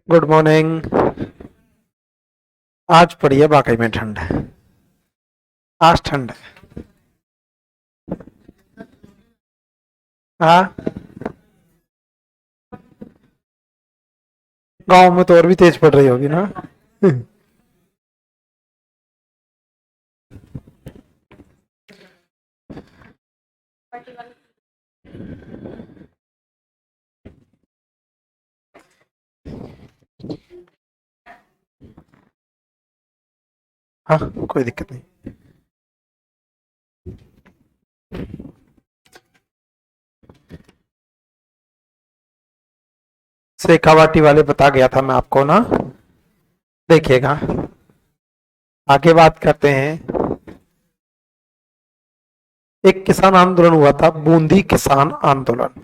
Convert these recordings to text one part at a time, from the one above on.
Good morning. आज पड़ी है वाकई में ठंड। आज ठंड है। हाँ, गांव में तो और भी तेज पड़ रही होगी ना। हाँ, कोई दिक्कत नहीं। शेखावाटी वाले बता गया था मैं आपको ना। देखिएगा, आगे बात करते हैं। एक किसान आंदोलन हुआ था, बूंदी किसान आंदोलन।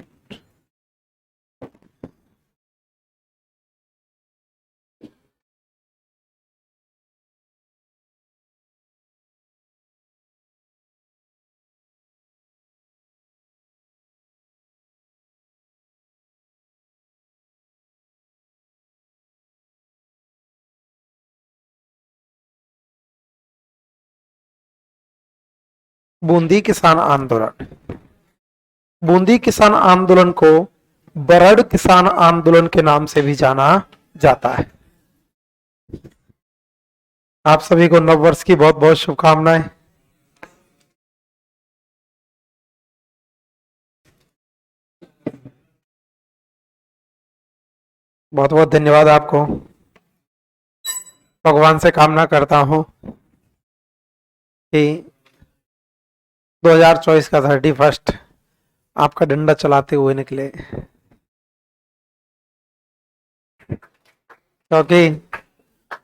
बूंदी किसान आंदोलन। बूंदी किसान आंदोलन को बरड़ किसान आंदोलन के नाम से भी जाना जाता है। आप सभी को नव वर्ष की बहुत बहुत शुभकामनाएं। बहुत बहुत धन्यवाद आपको। भगवान से कामना करता हूं कि 2024 का 31 आपका डंडा चलाते हुए निकले, क्योंकि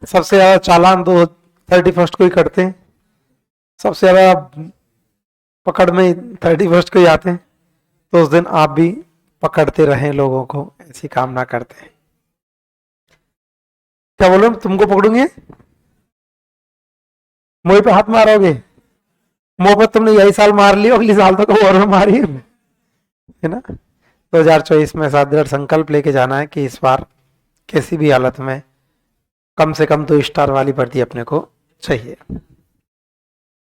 सबसे ज्यादा चालान तो 31 को ही करते हैं। सबसे ज्यादा पकड़ में 31 को ही आते हैं। तो उस दिन आप भी पकड़ते रहें लोगों को, ऐसी कामना करते हैं। क्या बोलो, तुमको पकड़ूंगे? मुंह पे हाथ मारोगे? मुंह पर तुमने यही साल मार लियो, अगली साल तो और में मारी है ना। 2024 में ऐसा दृढ़ संकल्प लेके जाना है कि इस बार किसी भी हालत में कम से कम 2 स्टार वाली वर्दी अपने को चाहिए।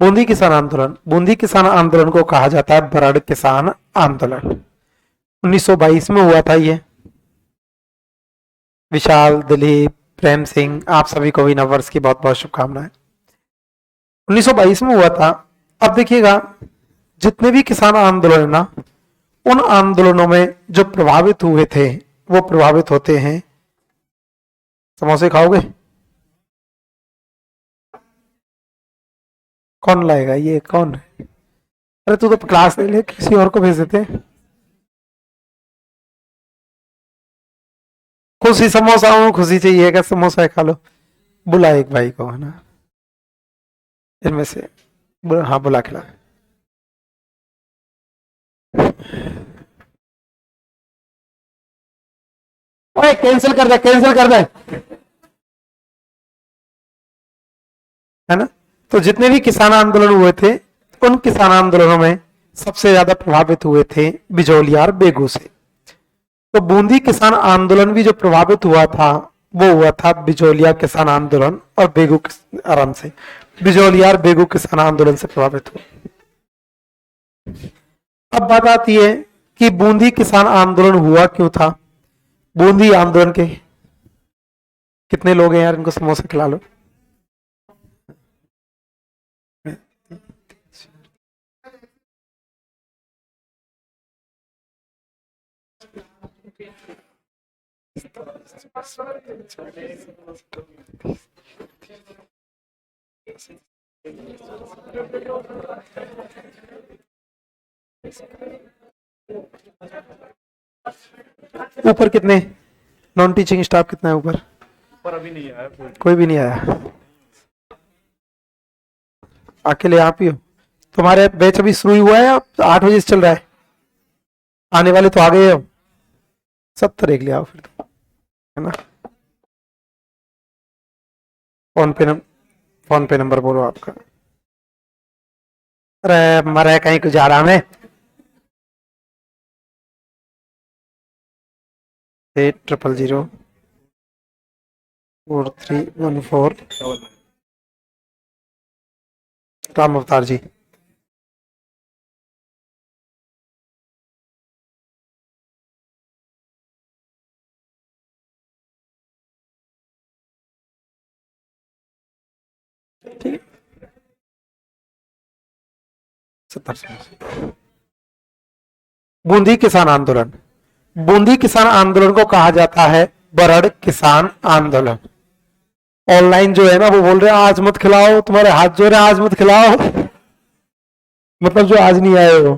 बूंदी किसान आंदोलन। बूंदी किसान आंदोलन को कहा जाता है बरड़ किसान आंदोलन। 1922 में हुआ था ये। विशाल, दिलीप, प्रेम सिंह, आप सभी को भी नववर्ष की बहुत बहुत शुभकामनाएं। 1922 में हुआ था। अब देखिएगा, जितने भी किसान आंदोलन है ना, उन आंदोलनों में जो प्रभावित हुए थे वो प्रभावित होते हैं। समोसे खाओगे? कौन लाएगा? ये कौन है? अरे तू तो क्लास ले ले, किसी और को भेज देते। खुशी समोसा हूँ, खुशी चाहिए क्या? समोसा खा लो। बुला एक भाई को, है ना, इनमें से। हाँ, बुला खिला। ओए कैंसिल कर दे, कैंसिल कर दे, है ना। तो जितने भी किसान आंदोलन हुए थे, उन किसान आंदोलनों में सबसे ज्यादा प्रभावित हुए थे बिजौलिया और बेगू से। तो बूंदी किसान आंदोलन भी जो प्रभावित हुआ था वो हुआ था बिजौलिया किसान आंदोलन और बेगू आराम से बिजौलिया और बेगू किसान आंदोलन से प्रभावित हुआ। अब बात आती है कि बूंदी किसान आंदोलन हुआ क्यों था। बूंदी आंदोलन के कितने लोग हैं यार, इनको समोसा खिला लो। ऊपर कितने नॉन टीचिंग स्टाफ कितना है ऊपर? पर अभी नहीं आया कोई भी नहीं आया। अकेले आप ही हो? तुम्हारे बैच अभी शुरू हुआ है या 8 बजे से चल रहा है? आने वाले तो आ गए हो। 70 एक ले आओ फिर तो, है ना। फोन पे फोन पे नंबर बोलो आपका। अरे मरे कहीं कुछ जा रहा मैं। 8000 4314 राम अवतार जी। ठीक है, 70। बूंदी किसान आंदोलन। बूंदी किसान आंदोलन को कहा जाता है बरड़ किसान आंदोलन। ऑनलाइन जो है ना वो बोल रहे हैं आज मत खिलाओ, तुम्हारे हाथ जो है आज मत खिलाओ, मतलब जो आज नहीं आए हो।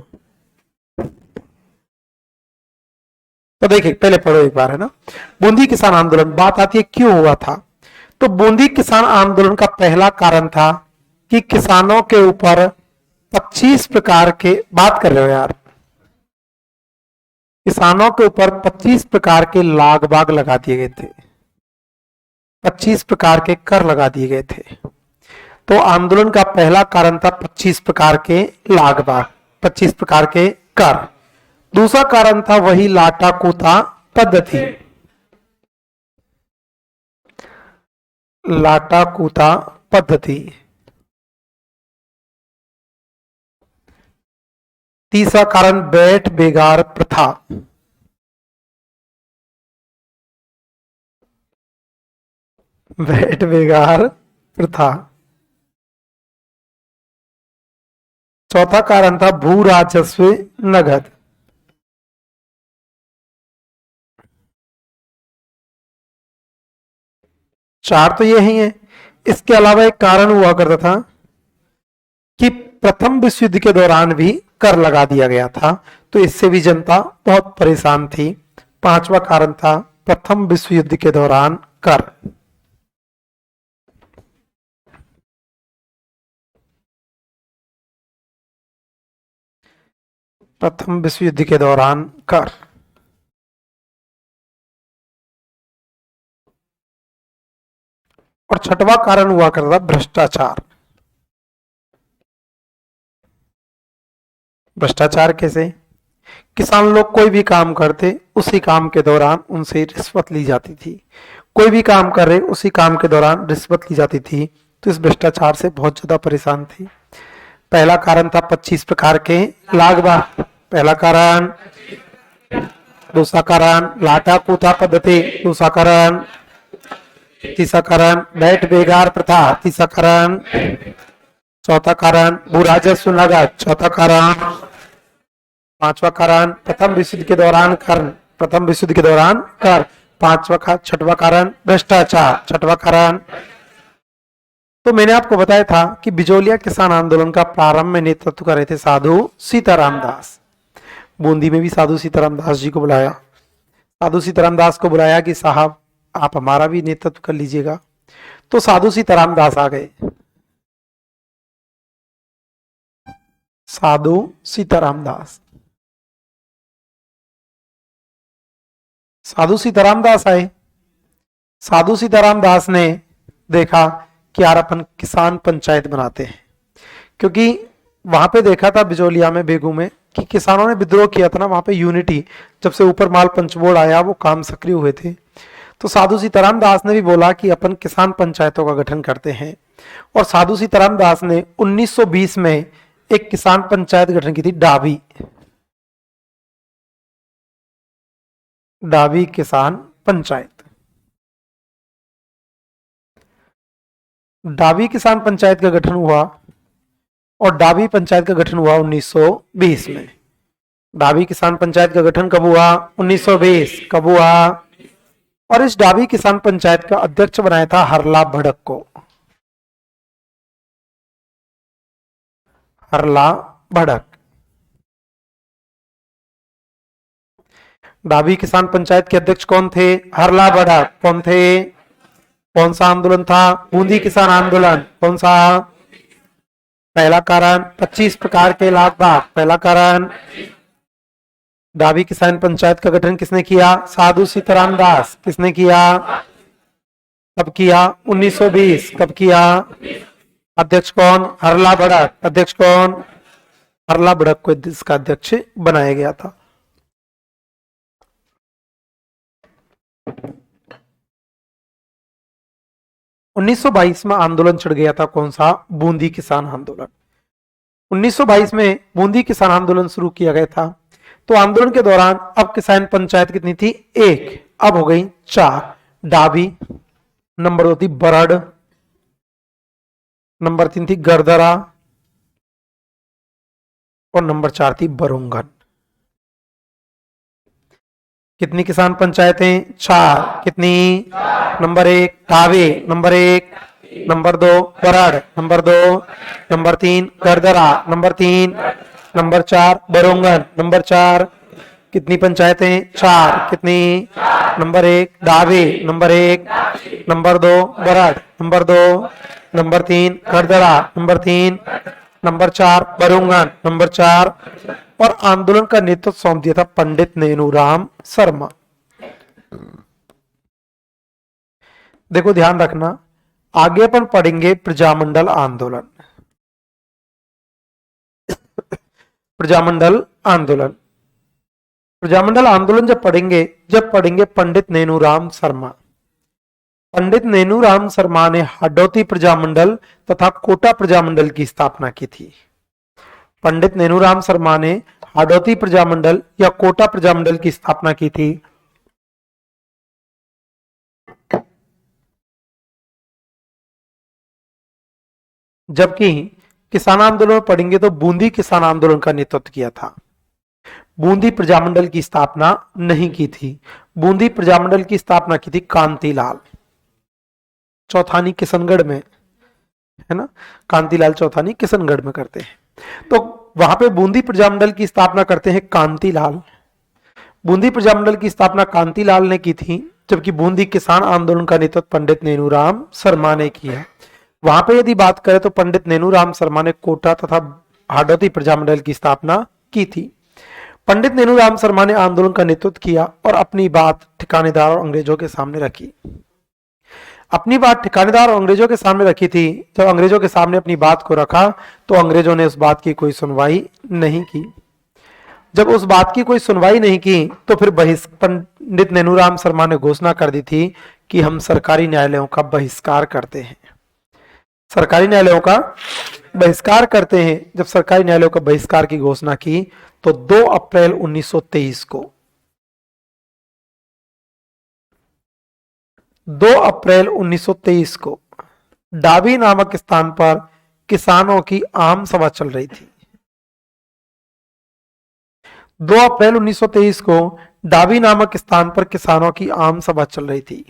तो देखिए पहले पढ़ो एक बार, है ना। बूंदी किसान आंदोलन, बात आती है क्यों हुआ था। तो बूंदी किसान आंदोलन का पहला कारण था कि किसानों के ऊपर 25 प्रकार के, बात कर रहे हो यार, किसानों के ऊपर 25 प्रकार के लाग बाग लगा दिए गए थे, 25 प्रकार के कर लगा दिए गए थे। तो आंदोलन का पहला कारण था 25 प्रकार के लाग बाग, 25 प्रकार के कर। दूसरा कारण था वही लाटा कूटा पद्धति, लाटा कूटा पद्धति। तीसरा कारण बैठ बेगार प्रथा, बैठ बेगार प्रथा। चौथा कारण था भू राजस्व नगद। चार तो ये ही है। इसके अलावा एक कारण हुआ करता था कि प्रथम विश्व युद्ध के दौरान भी कर लगा दिया गया था, तो इससे भी जनता बहुत परेशान थी। पांचवा कारण था प्रथम विश्व युद्ध के दौरान कर। प्रथम विश्व युद्ध के दौरान कर। और छठवां कारण हुआ करता भ्रष्टाचार। भ्रष्टाचार कैसे, किसान लोग कोई भी काम करते उसी काम के दौरान उनसे रिश्वत ली जाती थी, कोई भी काम कर रहे उसी काम के दौरान रिश्वत ली जाती थी, तो इस भ्रष्टाचार से बहुत ज्यादा परेशान थी। पहला कारण था 25 प्रकार के लागबा, पहला कारण। दूसरा कारण लाटा कूटा पद्धति, दूसरा कारण। तीसरा कारण बैठ बेगार प्रथा, तीसरा कारण। चौथा कारण भू राजस्व नगद, चौथा कारण। पांचवा कारण प्रथम विश्व युद्ध के दौरान कर, प्रथम विश्व युद्ध के दौरान कर। पांचवा छठवां कारण भ्रष्टाचार, छठवां कारण। तो मैंने आपको बताया था कि बिजोलिया किसान आंदोलन का प्रारंभ में नेतृत्व कर रहे थे साधु सीताराम दास। बूंदी में भी साधु सीताराम दास जी को बुलाया, साधु सीताराम दास को बुलाया कि साहब आप हमारा भी नेतृत्व कर लीजिएगा। तो साधु सीताराम दास आ गए, साधु सीताराम दास। साधु सीताराम दास आए। साधु सीताराम दास ने देखा कि यार अपन किसान पंचायत बनाते हैं, क्योंकि वहां पे देखा था बिजोलिया में, बेगू में, कि किसानों ने विद्रोह किया था ना वहां पे यूनिटी, जब से ऊपर माल पंच बोर्ड आया वो काम सक्रिय हुए थे। तो साधु सीताराम दास ने भी बोला कि अपन किसान पंचायतों का गठन करते हैं, और साधु सीताराम दास ने 1920 में एक किसान पंचायत गठन की थी, डाबी, डाबी किसान पंचायत। डाबी किसान पंचायत का गठन हुआ, और डाबी पंचायत का गठन हुआ 1920 में। डाबी किसान पंचायत का गठन कब हुआ, 1920। कब हुआ, और इस डाबी किसान पंचायत का अध्यक्ष बनाया था हरला भड़क को, हरला भड़क। डाबी किसान पंचायत के अध्यक्ष कौन थे, हरला भड़क। कौन थे, कौन सा आंदोलन था, बूंदी किसान आंदोलन। कौन सा, पहला कारण 25 प्रकार के लाग बाग, पहला कारण। डाबी किसान पंचायत का गठन किसने किया, साधु सीताराम दास। किसने किया, कब किया, 1920। कब किया, अध्यक्ष कौन, हरला भड़क। अध्यक्ष कौन, हरला भड़क को इसका अध्यक्ष बनाया गया था। 1922 में आंदोलन छिड़ गया था, कौन सा? बूंदी किसान आंदोलन। 1922 में बूंदी किसान आंदोलन शुरू किया गया था। तो आंदोलन के दौरान अब किसान पंचायत कितनी थी? एक, अब हो गई 4। डाबी, नंबर 2 थी बरड़, नंबर 3 थी गरदरा और नंबर 4 थी बरुंगन। कितनी किसान पंचायतें? 4। कितनी? Number 1 Dabi, number 1, number 2 Barad, number 2, number 3 Gardara, number 3, number 4 Barungan, number 4। कितनी पंचायतें? 4। कितनी? Number 1 Dabi, number 1, number 2 Barad, number 2, number 3 Gardara, number 3, number 4 Barungan, number 4। और आंदोलन का नेतृत्व सौंप दिया था पंडित नेनूराम शर्मा। देखो ध्यान रखना, आगे अपन पढ़ेंगे प्रजामंडल आंदोलन। प्रजामंडल आंदोलन, प्रजामंडल आंदोलन जब पढ़ेंगे पंडित नेनूराम शर्मा। पंडित नेनूराम शर्मा ने हाडोती प्रजामंडल तथा कोटा प्रजामंडल की स्थापना की थी। पंडित नेनूराम शर्मा ने हाडोती प्रजामंडल या कोटा प्रजामंडल की स्थापना की थी। जबकि किसान आंदोलन पढ़ेंगे तो बूंदी किसान आंदोलन का नेतृत्व किया था। बूंदी प्रजामंडल की स्थापना नहीं की थी। बूंदी प्रजामंडल की स्थापना की थी कांतिलाल चौथानी किशनगढ़ में, है ना। कांतिलाल चौथानी किशनगढ़ में करते हैं। तो वहां पे बूंदी प्रजामंडल की स्थापना करते हैं कांतिलाल। बूंदी प्रजामंडल की स्थापना कांतिलाल ने की थी, जबकि बूंदी किसान आंदोलन का नेतृत्व पंडित नेनूराम शर्मा ने किया। वहां पे यदि बात करें तो पंडित नेनूराम शर्मा ने कोटा तथा हाडोती प्रजामंडल की स्थापना की थी। पंडित नेनूराम शर्मा ने आंदोलन का नेतृत्व किया और अपनी बात ठिकानेदार और अंग्रेजों के सामने रखी। अपनी बात ठिकानेदार और अंग्रेजों के सामने रखी थी। जब अंग्रेजों के सामने अपनी बात को रखा तो अंग्रेजों ने उस बात की कोई सुनवाई नहीं की। जब उस बात की कोई सुनवाई नहीं की तो फिर पंडित नेनूराम शर्मा ने घोषणा कर दी थी कि हम सरकारी न्यायालयों का बहिष्कार करते हैं। सरकारी न्यायालयों का बहिष्कार करते हैं। जब सरकारी न्यायालयों का बहिष्कार की घोषणा की तो 2 अप्रैल 1923 को 2 अप्रैल 1923 को डाबी नामक स्थान पर किसानों की आम सभा चल रही थी। 2 अप्रैल 1923 को डाबी नामक स्थान पर किसानों की आम सभा चल रही थी।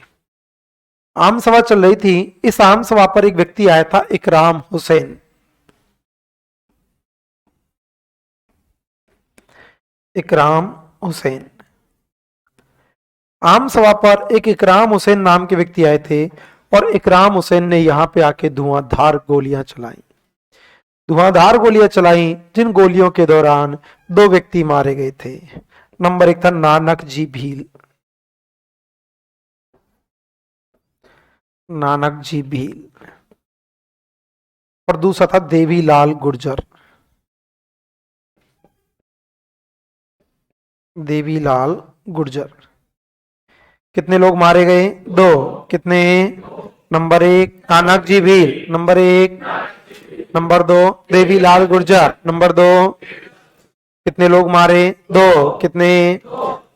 आम सभा चल रही थी। इस आम सभा पर एक व्यक्ति आया था, इकराम हुसैन। इकराम हुसैन। आम सभा पर एक इकराम हुसैन नाम के व्यक्ति आए थे और इकराम हुसैन ने यहां पे आके धुआंधार गोलियां चलाई। धुआंधार गोलियां चलाई, जिन गोलियों के दौरान 2 व्यक्ति मारे गए थे। नंबर 1 था नानक जी भील, नानक जी भील, और दूसरा था देवीलाल गुर्जर, देवीलाल गुर्जर। कितने लोग मारे गए? 2। कितने? Number 1 Nanak ji Bhil, number 1, number 2 Devilal Gurjar, number 2। कितने लोग मारे? 2। कितने?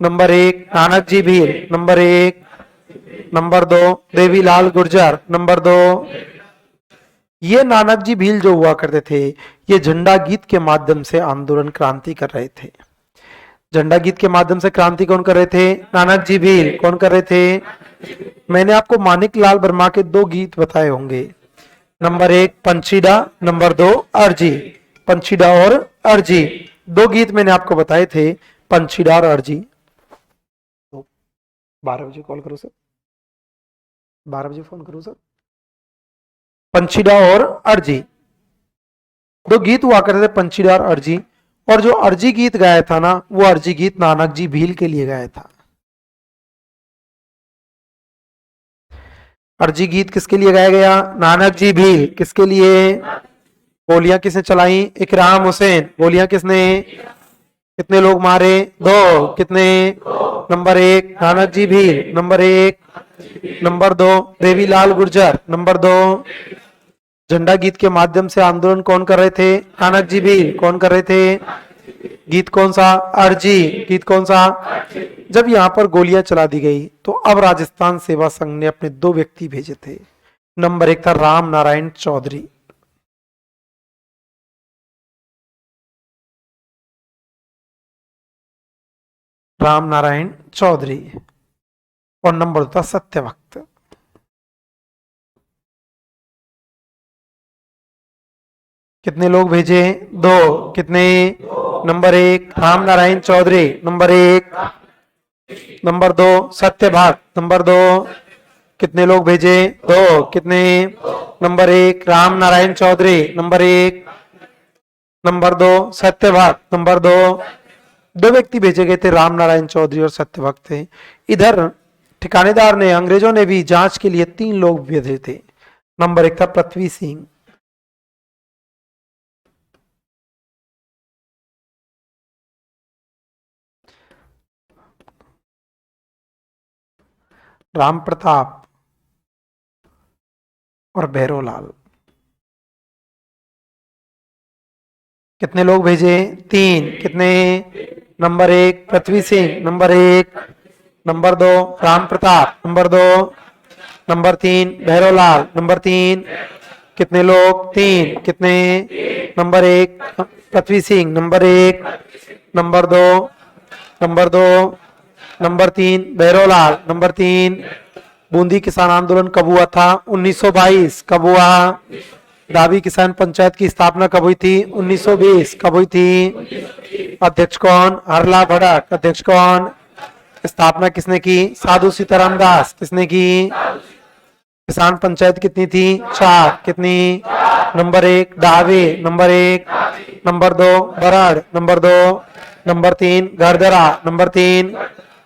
Number 1 Nanak ji Bhil, number 1, number 2 Devilal Gurjar, number 2। ये नानक जी भील जो हुआ करते थे, ये झंडा गीत के माध्यम से आंदोलन क्रांति कर रहे थे। झंडा गीत के माध्यम से क्रांति कौन कर रहे थे? नानक जी भील। कौन कर रहे थे? मैंने आपको मानिक लाल वर्मा के 2 गीत बताए होंगे। नंबर 1 पंछीडा, नंबर 2 अर्जी। पंछीडा और अर्जी 2 गीत मैंने आपको बताए थे, पंछीडा और अर्जी। 12 बजे कॉल करो सर, 12 बजे फोन करो सर। पंछीडा और अर्जी 2 गीत हुआ करते थे, पंछीडा और अर्जी। और जो अर्जी गीत गाया था ना, वो अर्जी गीत नानक जी भील के लिए गाया था। अर्जी गीत किसके लिए गाया गया? नानक जी भील। किसके लिए? गोलियां किसने चलाई? इकराम हुसैन। गोलियां किसने? कितने लोग मारे? 2। कितने? Number 1 Nanak ji Bhil, number 1। Number 2 Devilal Gurjar, number 2। झंडा गीत के माध्यम से आंदोलन कौन कर रहे थे? नानक जी भील। कौन कर रहे थे? गीत कौन सा? अर्जी। गीत कौन सा? जब यहां पर गोलियां चला दी गई तो अब राजस्थान सेवा संघ ने अपने 2 व्यक्ति भेजे थे। नंबर 1 था राम नारायण चौधरी, राम नारायण चौधरी, और नंबर 2 था सत्यवक्त। कितने लोग भेजे? 2। कितने? Number 1 Ram Narayan Chaudhary, number 1। Number 2 Satyabhag, number 2। कितने लोग भेजे? 2। कितने? Number 1 Ram Narayan Chaudhary, number 1। Number 2 Satyabhag, number 2। 2 व्यक्ति भेजे गए थे, राम नारायण चौधरी और सत्यभक्त थे। इधर ठिकानेदार ने, अंग्रेजों ने भी जांच के लिए 3 लोग भेजे थे। नंबर 1 था पृथ्वी सिंह, राम प्रताप और भैरोलाल। कितने लोग भेजे? 3। कितने? Number 1 Prithvi Singh, number 1। Number 2 Ram Pratap, number 2। Number 3 Bhairolal, number 3। कितने लोग? 3। कितने? Number 1 Prithvi Singh, number 1। Number 2 number 2 number 3 Bhairolal, number 3। Bundi किसान आंदोलन कब हुआ था? 1922। कब हुआ? डाबी किसान पंचायत की स्थापना कब हुई थी? 1920। कब हुई थी? अध्यक्ष कौन? हरला भड़क। अध्यक्ष कौन? स्थापना किसने की? साधु सीताराम दास। किसने की? किसान पंचायत कितनी थी? 4। कितनी? Number 1 Dabi, number 1। Number 2 Barad, number 2। Number 3 Ghardara, number 3।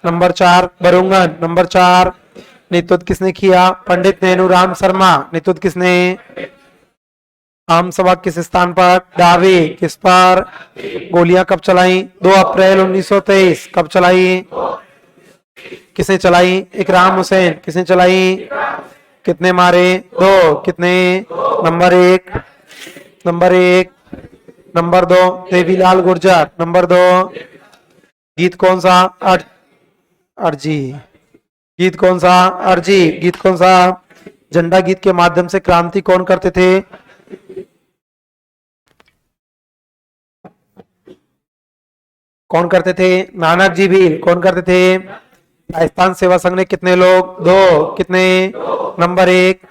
Number 4 Barungan, number 4। नेतृत्व किसने किया? पंडित नेहरू राम शर्मा। नेतृत्व किसने? आम सभा किस स्थान पर? डावे। किस पर? गोलियां कब चलाई? 2 अप्रैल 1923। कब चलाई? किसने चलाई? इकराम हुसैन। किसने चलाई? कितने मारे? 2। कितने? Number 1 number 1। Number 2 Devilal Gurjar, number 2। गीत कौन सा? अर्जी। गीत कौन सा? अर्जी। गीत कौन सा? झंडा गीत के माध्यम से क्रांति कौन करते थे? कौन करते थे? नानक जी भील। कौन करते थे? राजस्थान सेवा संघ ने कितने लोग? 2। कितने? Number 1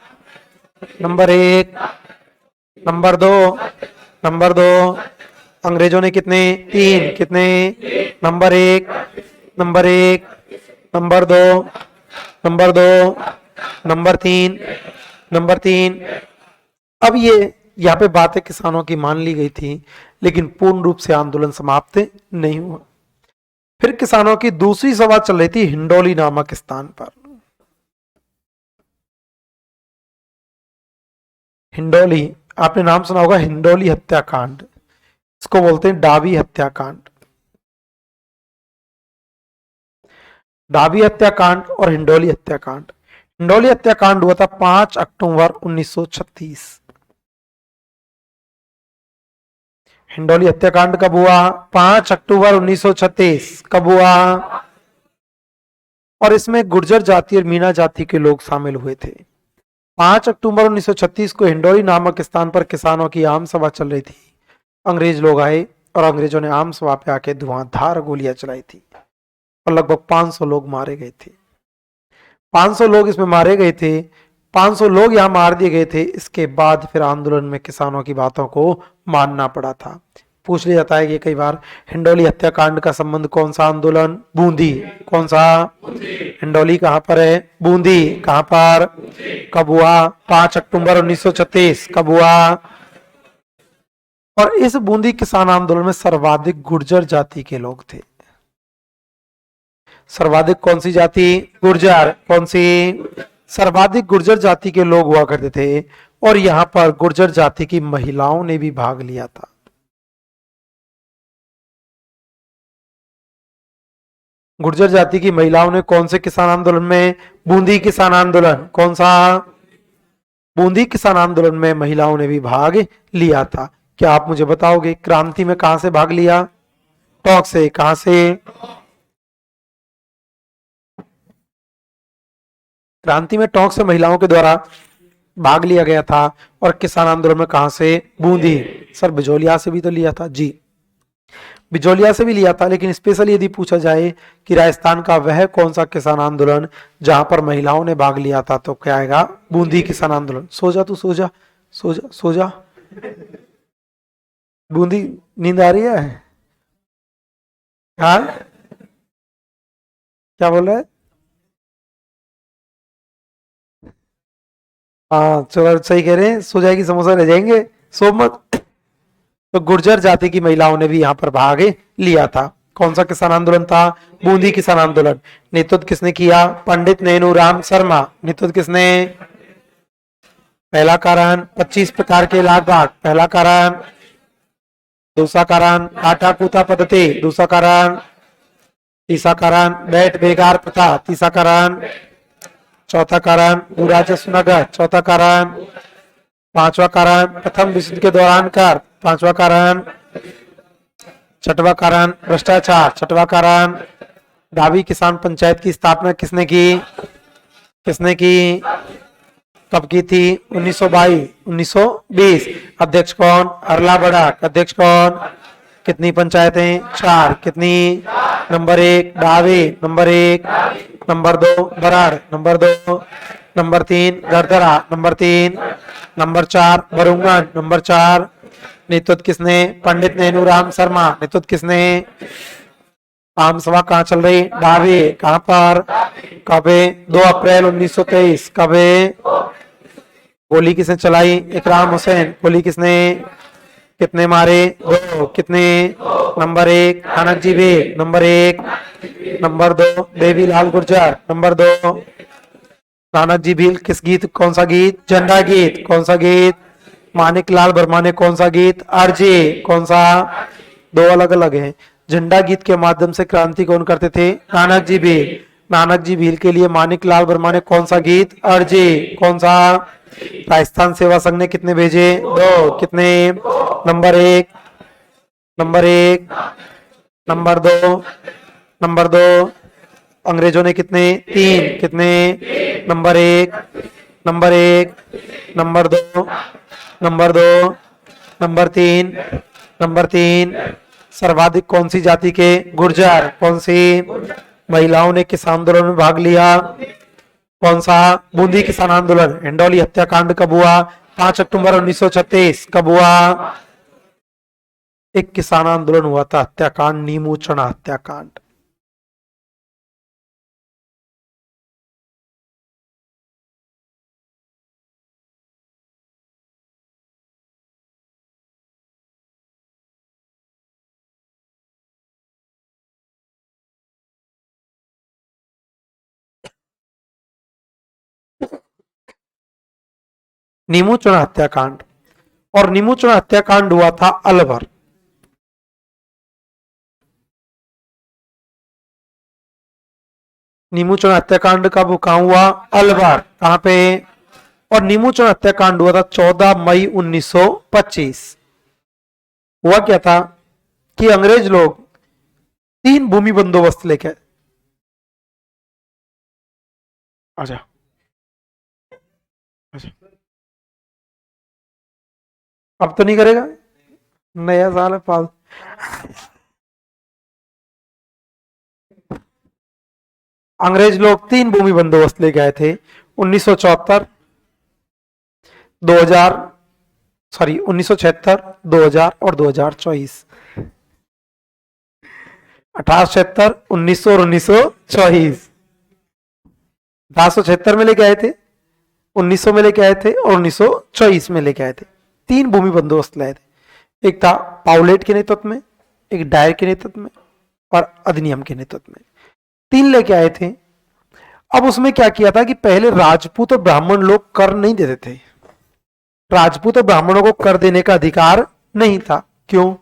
number 1। Number 2 number 2। अंग्रेजों ने कितने? 3। कितने? Number 1 number 1। Number 2 number 2। Number 3 number 3। अब ये यहाँ पे बातें किसानों की मान ली गई थी, लेकिन पूर्ण रूप से आंदोलन समाप्त नहीं हुआ। फिर किसानों की दूसरी सभा चल रही थी हिंडोली नामक स्थान पर। हिंडोली, आपने नाम सुना होगा, हिंडोली हत्याकांड, इसको बोलते हैं डाबी हत्याकांड। डाबी हत्याकांड और हिंडोली हत्याकांड। हिंडोली हत्याकांड हुआ था 5 अक्टूबर 1936। हिंडोली हत्याकांड कब हुआ? 5 अक्टूबर 1936। कब हुआ? और इसमें गुर्जर जाति और मीणा जाति के लोग शामिल हुए थे। 5 अक्टूबर 1936 को हिंडोली नामक स्थान पर किसानों की आम सभा चल रही थी। अंग्रेज लोग आए और अंग्रेजों ने आम सभा पे आके धुआंधार गोलियां चलाई थी और लगभग 500 लोग मारे गए थे। 500 लोग इसमें मारे गए थे, 500 लोग यहां मार दिए गए थे। इसके बाद फिर आंदोलन में किसानों की बातों को मानना पड़ा था। पूछ लिया जाता है कि कई बार हिंडोली हत्याकांड का संबंध कौन सा आंदोलन? बूंदी। कौन सा? हिंडोली कहां पर है? बूंदी। कहां पर? कब हुआ? 5 अक्टूबर 1936। कब हुआ? और इस बूंदी किसान आंदोलन में सर्वाधिक गुर्जर जाति के लोग थे। सर्वाधिक कौन सी जाति? गुर्जर। कौन सी? सर्वाधिक गुर्जर जाति के लोग हुआ करते थे और यहां पर गुर्जर जाति की महिलाओं ने भी भाग लिया था। गुर्जर जाति की महिलाओं ने कौन से किसान आंदोलन में, बूंदी किसान आंदोलन, कौन सा, बूंदी किसान आंदोलन में महिलाओं ने भी भाग लिया था। क्या आप मुझे बताओगे क्रांति में कहां से भाग लिया? टोंक से। कहां से? क्रांति में टोंक से महिलाओं के द्वारा भाग लिया गया था। और किसान आंदोलन में कहां से? बूंदी। सर बिजोलिया से भी तो लिया था जी, बिजोलिया से भी लिया था, लेकिन स्पेशली यदि पूछा जाए कि राजस्थान का वह कौन सा किसान आंदोलन जहां पर महिलाओं ने भाग लिया था, तो क्या आएगा? बूंदी किसान आंदोलन। सो जा तू, सो जा, सो जा, सो जा। बूंदी, नींद आ रही है? हाँ, क्या बोल रहे हैं? हाँ चलो, सही कह रहे हैं, सो जाएगी, समोसा रह जाएंगे, सो मत। तो गुर्जर जाति की महिलाओं ने भी यहाँ पर भाग लिया था। कौन सा किसान आंदोलन था? बूंदी किसान आंदोलन। नेतृत्व किसने किया? पंडित नेनूराम शर्मा। नेतृत्व किसने? पहला कारण 25 प्रकार के लाख भाग, पहला कारण। दूसरा कारण आटा कूटा पद्धति, दूसरा कारण। तीसरा कारण बैठ बेगार प्रथा, तीसरा कारण। चौथा कारण भूराजस्व नगर, चौथा कारण। पांचवा कारण प्रथम विश्व युद्ध के दौरान कर, पांचवा कारण। छठवां कारण भ्रष्टाचार, छठवां कारण। डाबी किसान पंचायत की स्थापना किसने की? किसने की? कब की थी? 1922, 1920। अध्यक्ष कौन? अरला बड़ा। अध्यक्ष कौन? कितनी पंचायतें? 4। कितनी? Number 1 Dabi, number 1। Number 2 Barad, number 2। Number 3 Gardara, number 3। Number 4 Barungan, number 4। नेतृत्व किसने? पंडित नेनूराम शर्मा। नेतृत्व किसने? आम सभा कहाँ चल रही? डावे। कहां पर? कबे? 2 अप्रैल 1923। कबे? गोली किसने चलाई? इकराम हुसैन। गोली किसने? कितने मारे? 2। कितने? Number 1 Nanak ji Baig, number 1। Number 2 Devilal Gurjar, number 2। Nanak ji Bhil किस गीत, कौन सा गीत? झंडा गीत। कौन सा गीत? मानिक लाल वर्मा ने कौन सा गीत? अर्जी। कौन सा? 2 अलग अलग हैं। झंडा गीत के माध्यम से क्रांति कौन करते थे? नानक जी भील। नानक जी भील के लिए मानिक लाल वर्मा ने कौन सा गीत? अर्जी। कौन सा? राजस्थान सेवा संघ ने कितने भेजे? 2। कितने? नंबर 1। नंबर 1। नंबर 2। नंबर 2। अंग्रेजों ने कितने? 3। कितने? Number 1। Number 1। Number 2। Number 2। Number 3। Number 3। सर्वाधिक कौन सी जाति के? गुर्जर। कौन सी? महिलाओं ने किस आंदोलन में भाग लिया? कौन सा? बूंदी किसान आंदोलन। हिंडौली हत्याकांड कब हुआ? 5 अक्टूबर 1936। कब हुआ? एक किसान आंदोलन हुआ था, हत्याकांड, नीमू चना हत्याकांड। नीमू चना हत्याकांड। और नीमू चना हत्याकांड हुआ था अलवर। नीमू चना हत्याकांड कब कहां हुआ? अलवर। कहां पे? और नीमू चना हत्याकांड हुआ था 14 मई 1925। हुआ क्या था कि अंग्रेज लोग 3 भूमि बंदोबस्त लेके, आजा आजा, अब तो नहीं करेगा, नया साल है पाल। अंग्रेज लोग 3 भूमि बंदोबस्त लेके आए थे। 1974, 2000, सॉरी 1976, 2000 और 2024। 1876, 1900 और 1924। 1876 में लेके आए थे, 1900 में लेके आए थे और 1924 में लेके आए थे। 3 भूमि बंदोबस्त लाए थे। एक था पाउलेट के नेतृत्व में, एक डायर के नेतृत्व में और अधिनियम के नेतृत्व में। 3 लेके आए थे। अब उसमें क्या किया था कि पहले राजपूत और ब्राह्मण लोग कर नहीं देते थे। राजपूत और ब्राह्मणों को कर देने का अधिकार नहीं था। क्यों?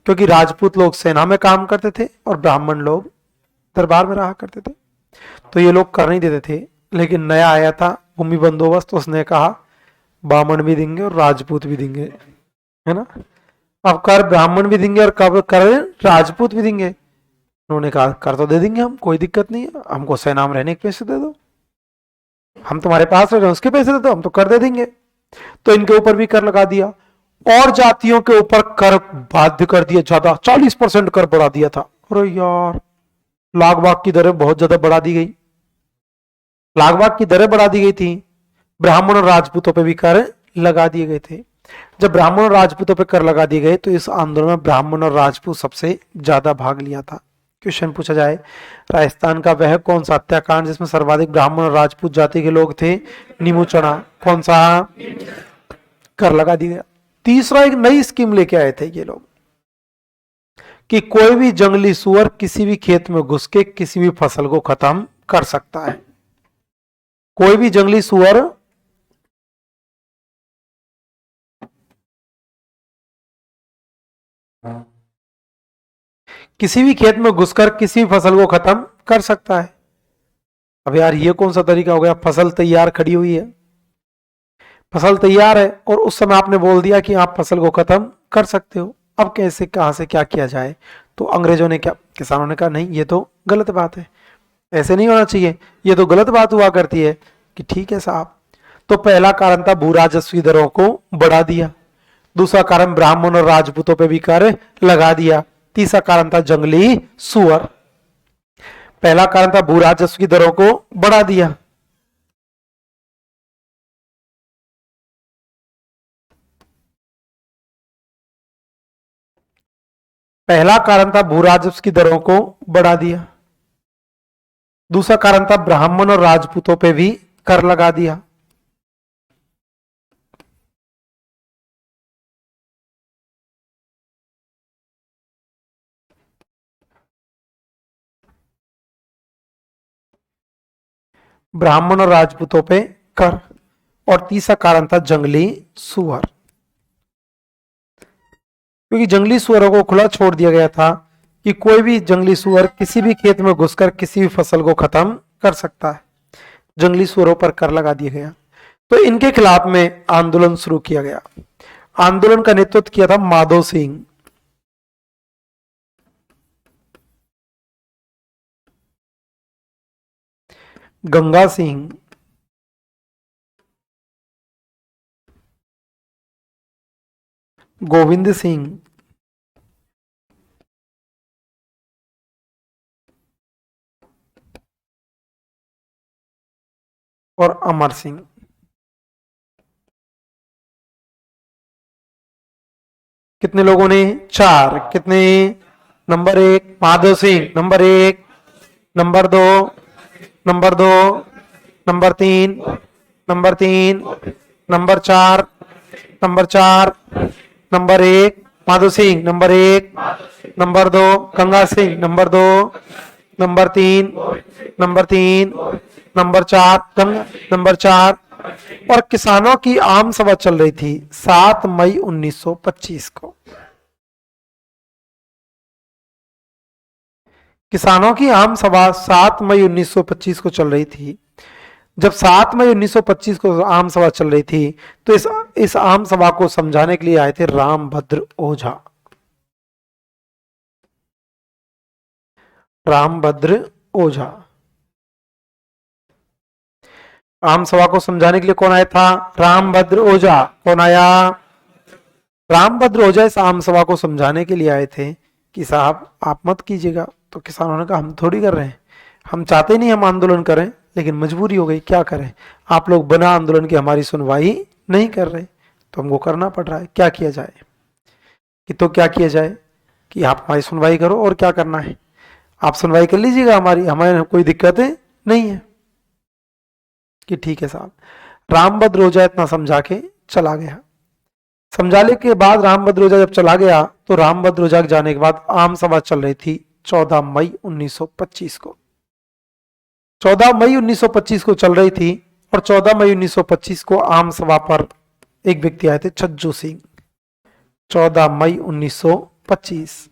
क्योंकि राजपूत लोग सेना में काम करते थे और ब्राह्मण लोग दरबार में रहा करते थे। तो ये लोग कर नहीं देते थे, लेकिन नया आया था भूमि बंदोबस्त, तो उसने कहा ब्राह्मण भी देंगे और राजपूत भी देंगे, है ना। अब कर ब्राह्मण भी देंगे और कब कर राजपूत भी देंगे। उन्होंने कहा कर तो दे देंगे हम, कोई दिक्कत नहीं है, हमको सेना में रहने के पैसे दे दो, हम तुम्हारे पास रह रहे हैं उसके पैसे दे दो, हम तो कर दे देंगे। तो इनके ऊपर भी कर लगा दिया, और जातियों के ऊपर कर बाध्य कर दिया, ज्यादा 40% कर बढ़ा दिया था। अरे यार, लाख बाग की दरें बहुत ज्यादा बढ़ा दी गई, लाख बाग की दरें बढ़ा दी गई थी। ब्राह्मण और राजपूतों पे भी कर लगा दिए गए थे। जब ब्राह्मण और राजपूतों पे कर लगा दिए गए तो इस आंदोलन में ब्राह्मण और राजपूत सबसे ज्यादा भाग लिया था। क्वेश्चन पूछा जाए, राजस्थान का वह कौन सा हत्याकांड जिसमें सर्वाधिक ब्राह्मण और राजपूत जाति के लोग थे? नीमूचना। कौन सा? कर लगा दिया गया। तीसरा, एक नई स्कीम लेके आए थे ये लोग कि कोई भी जंगली सुअर किसी भी खेत में घुस के किसी भी फसल को खत्म कर सकता है। कोई भी जंगली सुअर किसी भी खेत में घुसकर किसी भी फसल को खत्म कर सकता है। अब यार ये कौन सा तरीका हो गया? फसल तैयार खड़ी हुई है, फसल तैयार है और उस समय आपने बोल दिया कि आप फसल को खत्म कर सकते हो। अब कैसे, कहां से क्या किया जाए? तो अंग्रेजों ने क्या, किसानों ने कहा नहीं ये तो गलत बात है, ऐसे नहीं होना चाहिए, ये तो गलत बात हुआ करती है। कि ठीक है साहब। तो पहला कारण था भू राजस्वी दरों को बढ़ा दिया, दूसरा कारण ब्राह्मण और राजपूतों पे भी कर लगा दिया, तीसरा कारण था जंगली सुअर। पहला कारण था भू राजस्व की दरों को बढ़ा दिया, पहला कारण था भू राजस्व की दरों को बढ़ा दिया, दूसरा कारण था ब्राह्मण और राजपूतों पे भी कर लगा दिया, ब्राह्मण और राजपूतों पे कर, और तीसरा कारण था जंगली सुअर। क्योंकि जंगली सुअरों को खुला छोड़ दिया गया था कि कोई भी जंगली सुअर किसी भी खेत में घुसकर किसी भी फसल को खत्म कर सकता है, जंगली सुअरों पर कर लगा दिया गया। तो इनके खिलाफ में आंदोलन शुरू किया गया। आंदोलन का नेतृत्व किया था माधो सिंह, गंगा सिंह, गोविंद सिंह, और अमर सिंह। कितने लोगों ने? चार। कितने? नंबर एक माधव सिंह, नंबर एक, नंबर दो, नंबर दो, नंबर तीन, नंबर तीन, नंबर चार, नंबर चार, नंबर एक माधव सिंह, नंबर एक, नंबर दो गंगा सिंह, नंबर दो, नंबर तीन, नंबर तीन, नंबर चार गंगा, नंबर चार। और किसानों की आम सभा चल रही थी 7 मई 1925 को। किसानों की आम सभा 7 मई 1925 को चल रही थी। जब 7 मई 1925 को आम सभा चल रही थी तो इस आम सभा को समझाने के लिए आए थे रामभद्र ओझा। रामभद्र ओझा आम सभा को समझाने के लिए कौन आया था? रामभद्र ओझा। कौन आया? रामभद्र ओझा इस आम सभा को समझाने के लिए आए थे कि साहब आप मत कीजिएगा। तो किसानों ने कहा हम थोड़ी कर रहे हैं, हम चाहते नहीं हम आंदोलन करें, लेकिन मजबूरी हो गई, क्या करें, आप लोग बिना आंदोलन की हमारी सुनवाई नहीं कर रहे, तो हमको करना पड़ रहा है, क्या किया जाए? कि तो क्या किया जाए कि आप हमारी सुनवाई करो, और क्या करना है, आप सुनवाई कर लीजिएगा हमारी, हमारे कोई दिक्कत नहीं है। कि ठीक है साहब। रामभद्र ओझा इतना समझा के चला गया। समझाने के बाद रामभद्र ओझा जब चला गया तो रामभद्र ओझा के जाने के बाद आम सभा चल रही थी 14 मई 1925 को। 14 मई 1925 को चल रही थी और 14 मई 1925 को आम सभा पर एक व्यक्ति आए थे, छज्जू सिंह। 14 मई 1925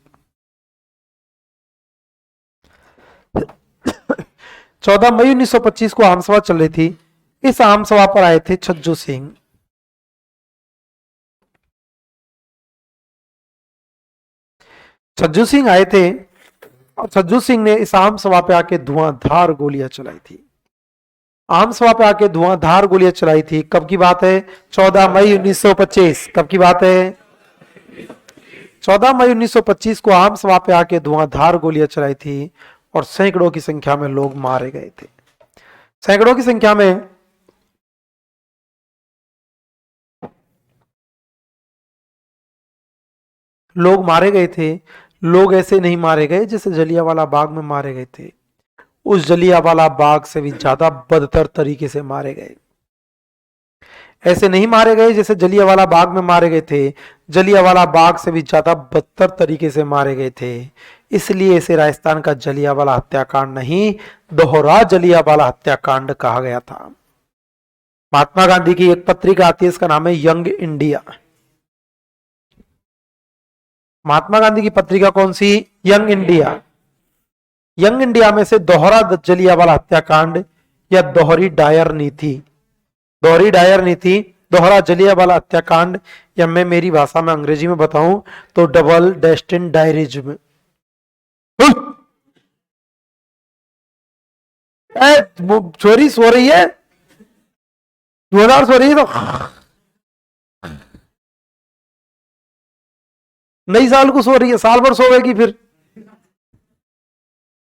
14 मई 1925 को आम सभा चल रही थी। इस आम सभा पर आए थे छज्जू सिंह। छज्जू सिंह आए थे और छज्जू सिंह ने इस आम सभा पे आके धुआंधार गोलियां चलाई थी। आम सभा पे आके धुआंधार गोलियां चलाई थी। कब की बात है? 14 मई 1925। कब की बात है? 14 मई 1925 को आम सभा पे आके धुआंधार गोलियां चलाई थी और सैकड़ों की संख्या में लोग मारे गए थे। सैकड़ों की संख्या में लोग मारे गए थे। लोग ऐसे नहीं मारे गए जैसे जलियांवाला बाग में मारे गए थे। उस जलियांवाला बाग से भी ज्यादा बदतर तरीके से मारे गए। ऐसे नहीं मारे गए जैसे जलियांवाला बाग में मारे गए थे, जलियांवाला बाग से भी ज्यादा बदतर तरीके से मारे गए थे। इसलिए इसे राजस्थान का जलियांवाला हत्याकांड नहीं, दोहरा जलियांवाला हत्याकांड कहा गया था। महात्मा गांधी की एक पत्रिका आती है, इसका नाम है यंग इंडिया। महात्मा गांधी की पत्रिका कौन सी? Young India. यंग इंडिया में से दोहरा जलियांवाला हत्याकांड या दोहरी डायर नीति, दोहरी डायर नीति, दोहरा जलियांवाला हत्याकांड, या मैं मेरी भाषा में अंग्रेजी में बताऊं तो डबल डेस्टिन डायरिज्म। चोरी सो रही है, 2000 सो रही है तो नई साल को सो रही है, साल भर सोएगी फिर।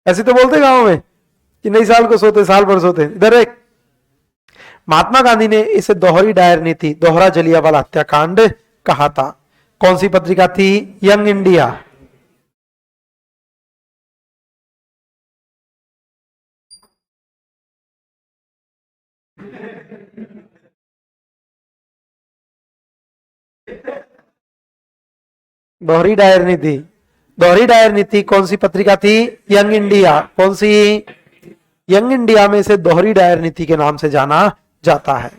ऐसे तो बोलते गांव में कि नई साल को सोते, साल भर सोते। इधर एक महात्मा गांधी ने इसे दोहरी डायर नीति, दोहरा जलियांवाला हत्याकांड कहा था। कौन सी पत्रिका थी? Young India. दोहरी डायर नीति, दोहरी डायर नीति कौन सी पत्रिका थी? Young India. कौन सी? यंग इंडिया में इसे दोहरी डायर नीति के नाम से जाना जाता है।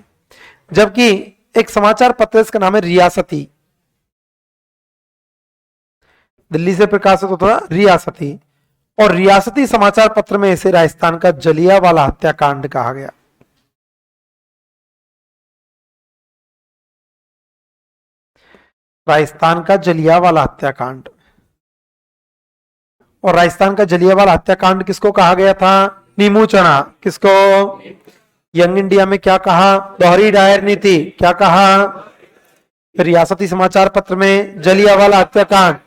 जबकि एक समाचार पत्र, इसका नाम है रियासती, दिल्ली से प्रकाशित होता था रियासती, और रियासती समाचार पत्र में इसे राजस्थान का जलियांवाला हत्याकांड कहा गया। राजस्थान का जलियांवाला हत्याकांड। और राजस्थान का जलियांवाला हत्याकांड किसको कहा गया था? नीमू चना। किसको? यंग इंडिया में क्या कहा? दोहरी डायर नीति। क्या कहा? रियासती समाचार पत्र में जलियांवाला हत्याकांड।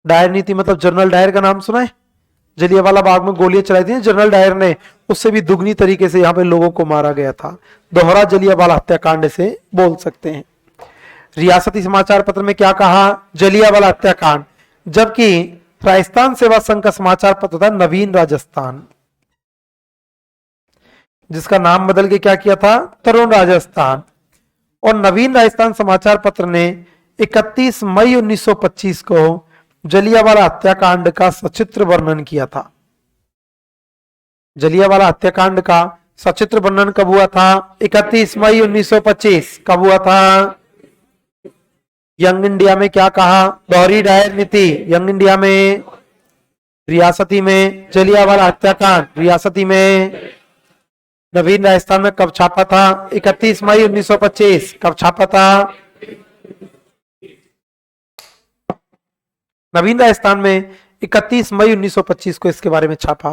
डायर नीति मतलब जनरल डायर का नाम सुना है? जलियांवाला बाग में गोलियां चलाई थी जनरल डायर ने, उससे भी दुगनी तरीके से यहां पे लोगों को मारा गया था। दोहरा जलियांवाला हत्याकांड से बोल सकते हैं। रियासती समाचार पत्र में क्या कहा? जलियांवाला हत्याकांड। जबकि राजस्थान सेवा संघ का समाचार पत्र था नवीन राजस्थान, जिसका नाम बदल के क्या किया था? तरुण राजस्थान। और नवीन राजस्थान समाचार पत्र ने 31 मई 1925 को जलियांवाला हत्याकांड का सचित्र वर्णन किया था। जलियांवाला हत्याकांड का सचित्र वर्णन कब हुआ था? 31 मई 1925। कब हुआ था? यंग इंडिया में क्या कहा? दोहरी डायर नीति। यंग इंडिया में, रियासती में जलियांवाला हत्याकांड, रियासती में। नवीन राजस्थान में कब छापा था? 31 मई 1925। कब छापा था? नवीन राजस्थान में 31 मई 1925 को इसके बारे में छापा।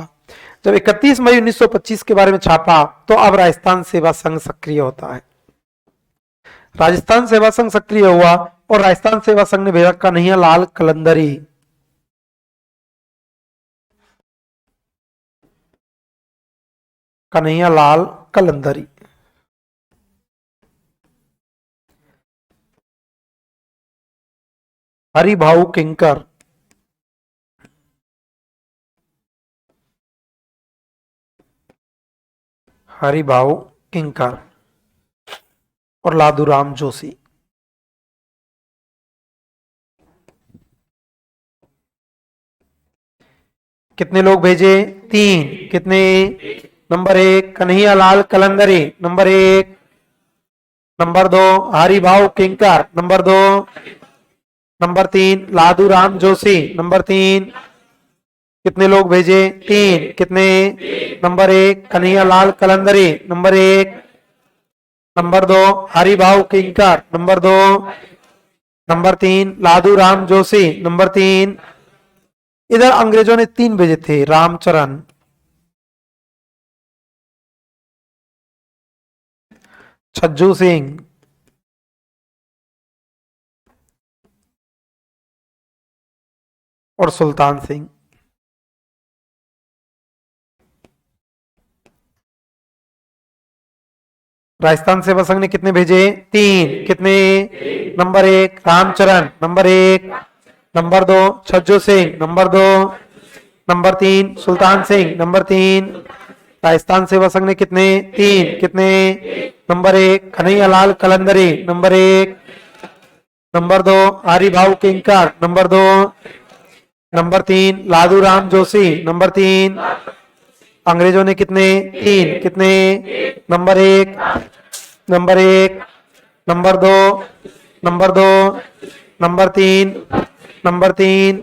जब 31 मई 1925 के बारे में छापा तो अब राजस्थान सेवा संघ सक्रिय होता है। राजस्थान सेवा संघ सक्रिय हुआ और राजस्थान सेवा संघ ने भेजा कन्हैया लाल कलंदरी। कन्हैया लाल कलंदरी। हरिभाऊ किंकर, हरिभाऊ किंकर और लादूराम जोशी। कितने लोग भेजे? 3। कितने? Number 1 Kanhaiya Lal Qalandari, number 1। Number 2 Haribhau Kinkar, number 2। Number 3 Laduram Joshi, number 3। कितने लोग भेजे? 3। कितने? Number 1 Kanhaiya Lal Qalandari, number 1। Number 2 Haribhau Kinkar, number 2। Number 3 Ladu Ram Joshi, number 3। इधर अंग्रेजों ने 3 भेजे थे, रामचरण, छज्जू सिंह और सुल्तान सिंह। राजस्थान सेवा संघ ने कितने भेजे? 3। कितने? Number 1 Ramcharan, number 1। Number 2 Chhajju Singh, number 2। Number 3 Sultan Singh, number 3। Rajasthan Seva Sangh ने कितने? 3। कितने? Number 1 Kanhaiya Lal Qalandari, number 1। Number 2 Haribhau Kinkar, number 2। Number 3 Ladu Ram Joshi, number 3। अंग्रेजों ने कितने? 3। कितने? Number 1। Number 1। Number 2। Number 2। Number 3। Number 3।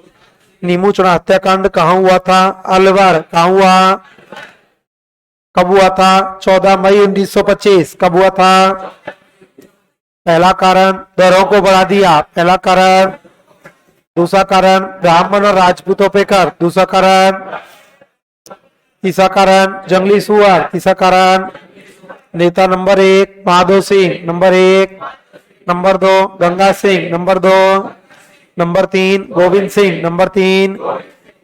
नीमू चुना हत्याकांड कहाँ हुआ था? अलवर। कहाँ हुआ? कब हुआ था? 14 मई 1925। कब हुआ था? पहला कारण दरों को बढ़ा दिया, पहला कारण। दूसरा कारण ब्राह्मण और राजपूतों पे कर, दूसरा कारण। तीसरा कारण जंगली सुअर, तीसरा कारण। नेता number 1 Madho Singh, number 1। Number 2 Ganga Singh, number 2। Number 3 Govind Singh, number 3।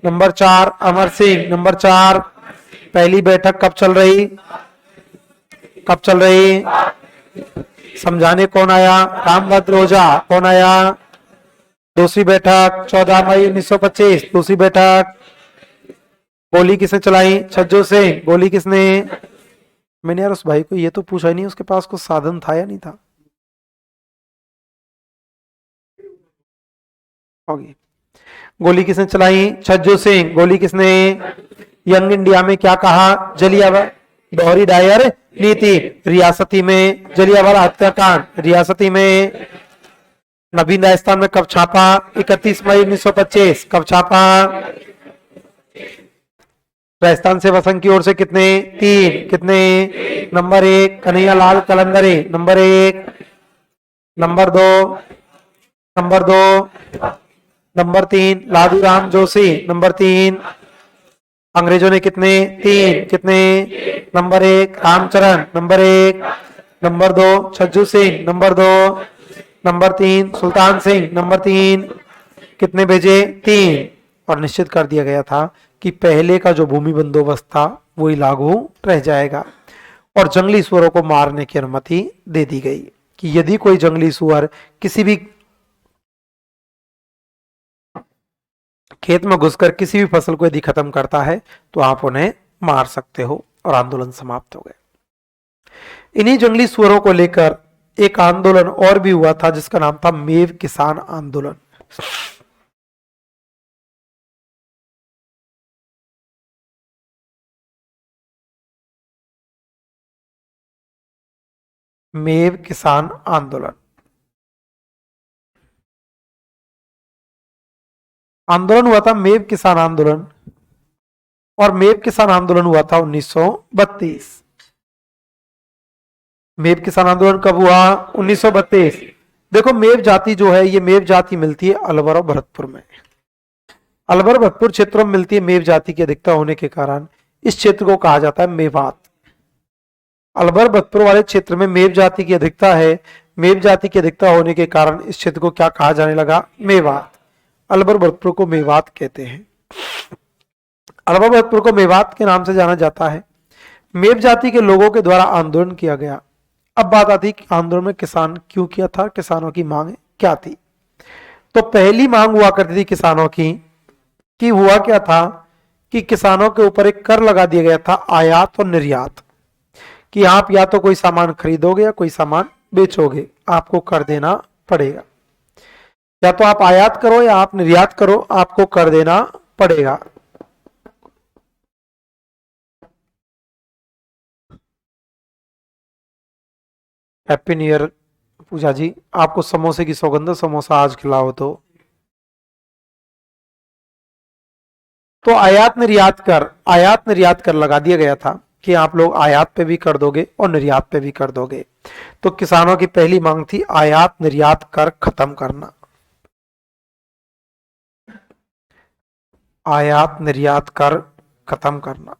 Number 4 Amar Singh, number 4। पहली बैठक कब चल रही? कब चल रही? समझाने कौन आया? रामभद्र ओझा। कौन आया? दूसरी बैठक 14 मई 1925। दूसरी बैठक। गोली किसने चलाई? छज्जू सिंह। गोली किसने? मैंने यार उस भाई को ये तो पूछा ही नहीं उसके पास कुछ साधन था या नहीं था। होगी। गोली किसने चलाई? छज्जू सिंह। गोली किसने? यंग इंडिया में क्या कहा? जलियावाला दोहरी दायर नीति, रियासती में जलियावाला हत्याकांड, रियासती में। नवीन राजस्थान में कब छापा? 31 मई 1925। कब छापा? राजस्थान सेवा संघ की ओर से कितने? 3। कितने? Number 1 Kanhaiya Lal Qalandari, number 1। Number 2। Number 2। Number 3 Ladu Ram Joshi, number 3। अंग्रेजों ने कितने? 3। कितने? Number 1 Ramcharan, number 1। Number 2 Chhajju Singh, number 2। Number 3 Sultan Singh, number 3। कितने भेजे? 3। और निश्चित कर दिया गया था कि पहले का जो भूमि बंदोबस्त था वही लागू रह जाएगा और जंगली सुअरों को मारने की अनुमति दे दी गई कि यदि कोई जंगली सुअर किसी भी खेत में घुसकर किसी भी फसल को यदि खत्म करता है तो आप उन्हें मार सकते हो और आंदोलन समाप्त हो गए। इन्हीं जंगली सुअरों को लेकर एक आंदोलन और भी हुआ था जिसका नाम था मेव किसान आंदोलन। मेव किसान आंदोलन। आंदोलन हुआ था मेव किसान आंदोलन और मेव किसान आंदोलन हुआ था 1932। मेव किसान आंदोलन कब हुआ? 1932। देखो मेव जाति जो है ये मेव जाति मिलती है अलवर और भरतपुर में। अलवर भरतपुर क्षेत्रों में मिलती है मेव जाति की अधिकता होने के कारण इस क्षेत्र को कहा जाता है मेवात। अलवर भरतपुर वाले क्षेत्र में मेव जाति की अधिकता है। मेव जाति की अधिकता होने के कारण इस क्षेत्र को क्या कहा जाने लगा? मेवात। अलवर भरतपुर को मेवात कहते हैं। अलवर भरतपुर को मेवात के नाम से जाना जाता है। मेव जाति के लोगों के द्वारा आंदोलन किया गया। अब बात आती कि आंदोलन में किसान क्यों किया था, किसानों की मांग क्या थी। तो पहली मांग हुआ करती थी किसानों की कि हुआ क्या था कि किसानों के ऊपर एक कर लगा दिया गया था आयात और निर्यात कि आप या तो कोई सामान खरीदोगे या कोई सामान बेचोगे आपको कर देना पड़ेगा, या तो आप आयात करो या आप निर्यात करो आपको कर देना पड़ेगा। हैप्पी न्यू ईयर पूजा जी, आपको समोसे की सौगंध, समोसा आज खिलाओ तो। तो आयात निर्यात कर लगा दिया गया था कि आप लोग आयात पे भी कर दोगे और निर्यात पे भी कर दोगे। तो किसानों की पहली मांग थी आयात निर्यात कर खत्म करना। आयात निर्यात कर खत्म करना।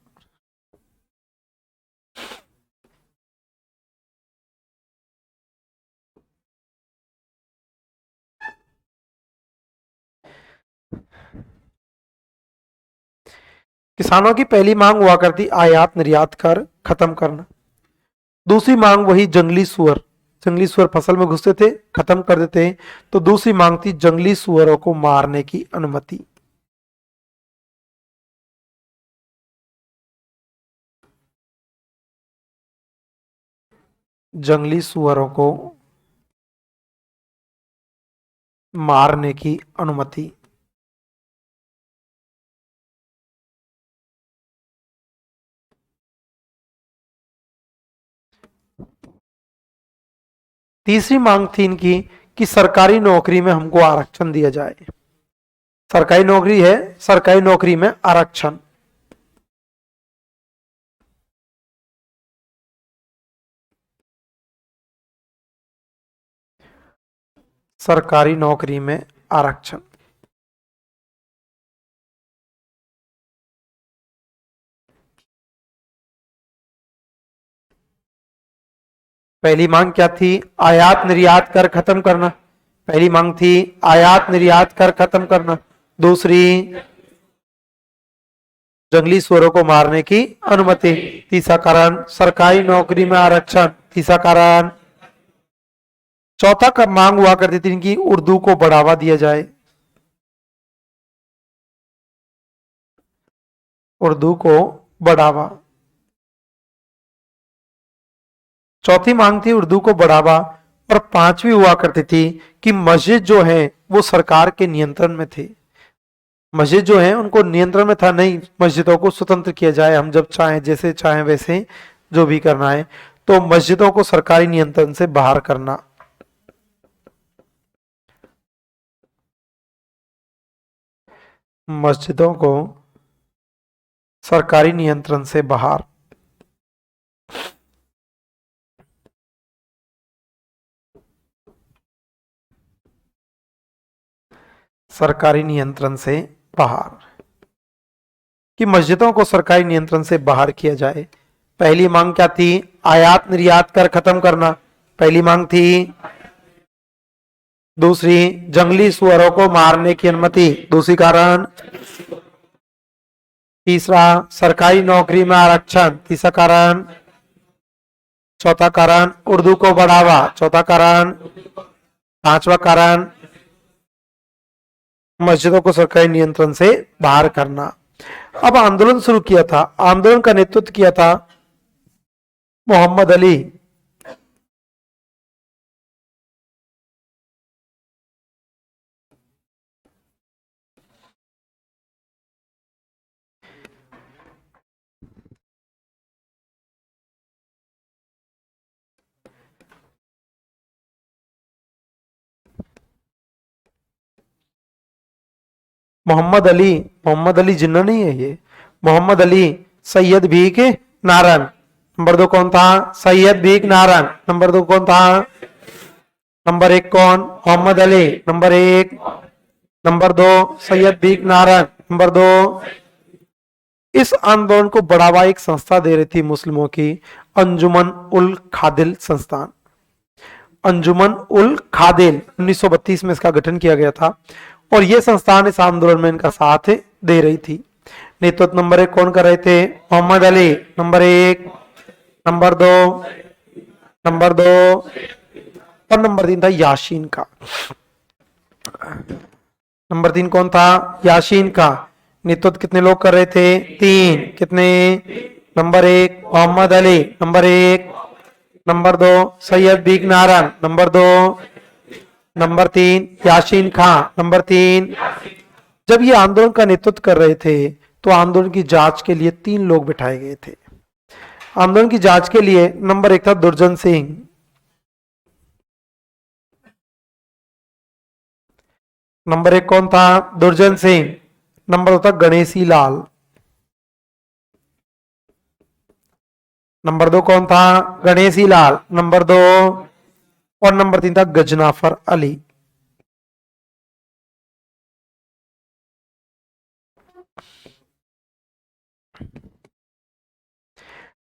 किसानों की पहली मांग हुआ करती आयात निर्यात कर खत्म करना। दूसरी मांग वही जंगली सुअर फसल में घुसते थे, खत्म कर देते हैं। तो दूसरी मांग थी जंगली सुअरों को मारने की अनुमति। जंगली सुअरों को मारने की अनुमति। तीसरी मांग थी इनकी कि सरकारी नौकरी में हमको आरक्षण दिया जाए। सरकारी नौकरी है, सरकारी नौकरी में आरक्षण। सरकारी नौकरी में आरक्षण। पहली मांग क्या थी? आयात निर्यात कर खत्म करना। पहली मांग थी आयात निर्यात कर खत्म करना। दूसरी जंगली सुअरों को मारने की अनुमति। तीसरा कारण सरकारी नौकरी में आरक्षण। तीसरा कारण चौथा का मांग हुआ करती थी इनकी उर्दू को बढ़ावा दिया जाए। उर्दू को बढ़ावा। चौथी मांग थी उर्दू को बढ़ावा। और पांचवी हुआ करती थी कि मस्जिद जो है वो सरकार के नियंत्रण में थे। मस्जिद जो है उनको नियंत्रण में था नहीं, मस्जिदों को स्वतंत्र किया जाए, हम जब चाहें जैसे चाहें वैसे जो भी करना है। तो मस्जिदों को सरकारी नियंत्रण से बाहर करना। मस्जिदों को सरकारी नियंत्रण से बाहर। सरकारी नियंत्रण से बाहर। कि मस्जिदों को सरकारी नियंत्रण से बाहर किया जाए। पहली मांग क्या थी? आयात निर्यात कर खत्म करना, पहली मांग थी। दूसरी जंगली सुअरों को मारने की अनुमति, दूसरी कारण। तीसरा सरकारी नौकरी में आरक्षण, तीसरा कारण। चौथा कारण उर्दू को बढ़ावा, चौथा कारण। पांचवा कारण मस्जिदों को सरकारी नियंत्रण से बाहर करना। अब आंदोलन शुरू किया था, आंदोलन का नेतृत्व किया था मोहम्मद अली। मोहम्मद अली जिन्ना नहीं है ये, मोहम्मद अली सैयद भीख नारायण। नंबर दो कौन था? सैयद भीख नारायण। नंबर दो कौन था? नंबर एक कौन? मोहम्मद अली। नंबर एक। नंबर दो सैयद भीख नारायण। नंबर दो। इस आंदोलन को बढ़ावा एक संस्था दे रही थी मुस्लिमों की, अंजुमन उल खादिल संस्थान। अंजुमन उल खादिल 1932 में इसका गठन किया गया था और यह संस्थान इस आंदोलन में इनका साथ दे रही थी। नेतृत्व नंबर एक कौन कर रहे थे? मोहम्मद अली नंबर एक। नंबर दो। नंबर दो और नंबर तीन था याशीन का। नंबर तीन कौन था? याशीन का। नेतृत्व कितने लोग कर रहे थे? तीन। कितने? नंबर एक मोहम्मद अली, नंबर एक। नंबर दो सैयद भीख नारायण, नंबर दो। नंबर तीन याशीन खां, नंबर तीन। जब ये आंदोलन का नेतृत्व कर रहे थे तो आंदोलन की जांच के लिए तीन लोग बिठाए गए थे। आंदोलन की जांच के लिए नंबर एक था दुर्जन सिंह। नंबर एक कौन था? दुर्जन सिंह। नंबर होता गणेशी लाल। नंबर 2 कौन था? गणेशी लाल, नंबर 2। और नंबर 3 था गजनाफर अली।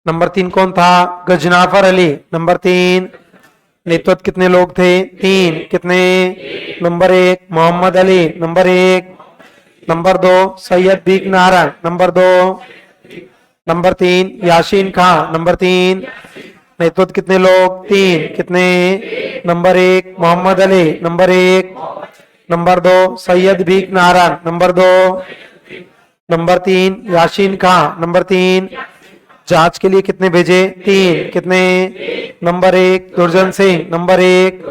नंबर 3 कौन था? गजनाफर अली, नंबर 3। नेतृत्व कितने लोग थे? 3। कितने? Number 1 Mohammad Ali, number 1। Number 2 Syed Beek Narayan, number 2। Number 3 Yasin Khan, number 3। नेतृत्व कितने लोग? 3। कितने? Number 1 Mohammad Ali, number 1। Number 2 Syed Beek Narayan, number 2। Number 3 Yasin Khan, number 3। जांच के लिए कितने भेजे? 3। कितने? Number 1 Durjan Singh, number 1।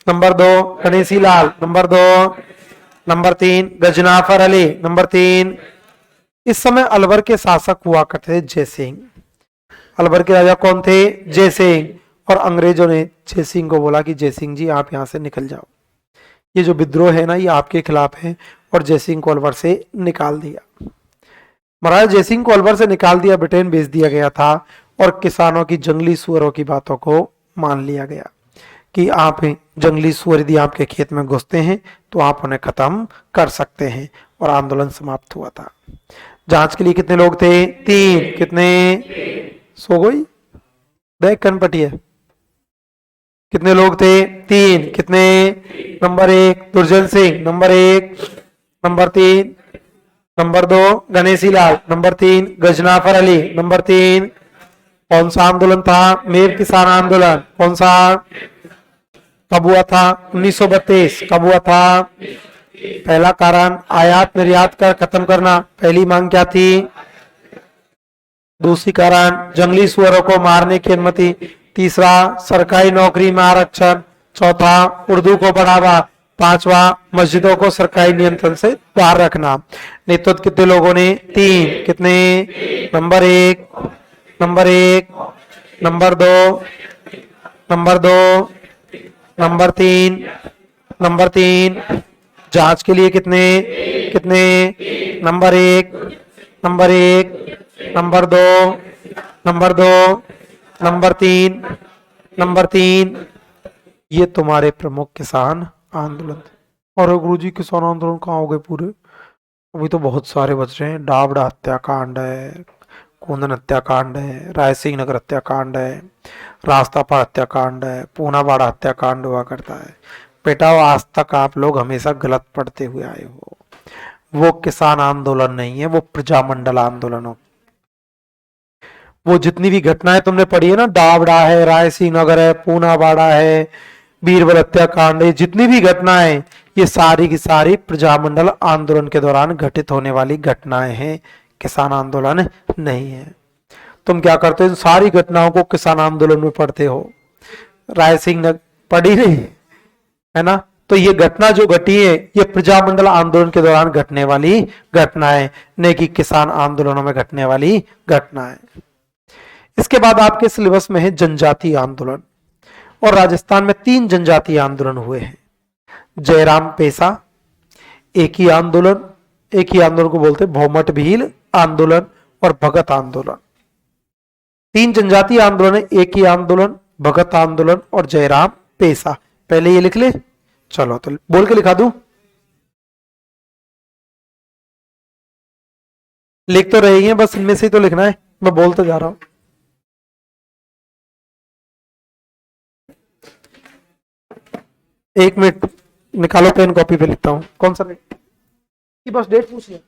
Number 2 Ganeshi Lal, number 2। Number 3 Ghaznafar Ali, number 3। इस समय अलवर के शासक हुआ करते थे जय सिंह। अलवर के राजा कौन थे? जय सिंह। और अंग्रेजों ने जय सिंह को बोला कि जय सिंह जी आप यहां से निकल जाओ, ये जो विद्रोह है ना ये आपके खिलाफ है, और जय सिंह को अलवर से निकाल दिया। महाराज जय सिंह को अलवर से निकाल दिया, ब्रिटेन भेज दिया गया था, और किसानों की जंगली सुअरों की बातों को मान लिया गया कि आप जंगली सुअर यदि आपके खेत में घुसते हैं तो आप उन्हें खत्म कर सकते हैं, और आंदोलन समाप्त हुआ था। जांच के लिए कितने लोग थे? 3। कितने? सो गई देख कनपटी है। कितने लोग थे? 3। कितने? Number 1 Durjan Singh, number 1। Number 3 number 2 Ganeshi Lal, number 3 Ghaznafar Ali, number 3। कौन सा आंदोलन था? मेर किसान आंदोलन। कौन सा? कब हुआ था? 1932। कब हुआ था? पहला कारण आयात निर्यात कर खत्म करना, पहली मांग क्या थी? दूसरी कारण जंगली सुअरों को मारने की अनुमति। तीसरा सरकारी नौकरी में आरक्षण। चौथा उर्दू को बढ़ावा। पांचवा मस्जिदों को सरकारी नियंत्रण से बाहर रखना। नेतृत्व कितने लोगों ने? 3। कितने? Number 1 number 1 number 2 number 2 number 3 number 3। जांच के लिए कितने? कितने? Number 1 number 1 number 2 number 2 number 3 number 3। ये तुम्हारे प्रमुख किसान आंदोलन थे। और गुरु जी किसान आंदोलन कहाँ हो गए पूरे? अभी तो बहुत सारे बच रहे हैं। डाबड़ा हत्याकांड है, कुंदन हत्याकांड है, रायसिंह नगर हत्याकांड है, रास्तापार हत्याकांड है, पूनावाड़ा हत्याकांड हुआ करता है। बेटा आज तक आप लोग हमेशा गलत पढ़ते हुए आए हो। वो किसान आंदोलन नहीं है, वो प्रजामंडल आंदोलन हो। वो जितनी भी घटनाएं तुमने पढ़ी है ना, दावड़ा है, रायसिंह नगर है, पूनावाड़ा है, बीरबल हत्याकांड है, जितनी भी घटनाएं, ये सारी की सारी प्रजामंडल आंदोलन के दौरान घटित होने वाली घटनाएं हैं, किसान आंदोलन नहीं है। तुम क्या करते हो? इन सारी घटनाओं को किसान आंदोलन में पढ़ते हो। रायसिंह नगर पढ़ी नहीं है ना? तो ये घटना जो घटी है ये प्रजामंडल आंदोलन के दौरान घटने वाली घटनाएं, न कि किसान आंदोलनों में घटने वाली घटनाएं। इसके बाद आपके सिलेबस में है जनजातीय आंदोलन, और राजस्थान में 3 जनजातीय आंदोलन हुए हैं। जयराम पेशा एक ही आंदोलन, एक ही आंदोलन को बोलते हैं भौमट भील आंदोलन और भगत आंदोलन। 3 जनजातीय आंदोलन है, एक ही आंदोलन, भगत आंदोलन और जयराम पेशा। पहले ये लिख ले। चलो तो बोल के लिखा दूं? लिख तो रही है, बस इनमें से ही तो लिखना है, मैं बोलते जा रहा हूं। एक मिनट निकालो पेन, कॉपी पे लिखता हूं। कौन सा डेट की? बस डेट पूछ लिया।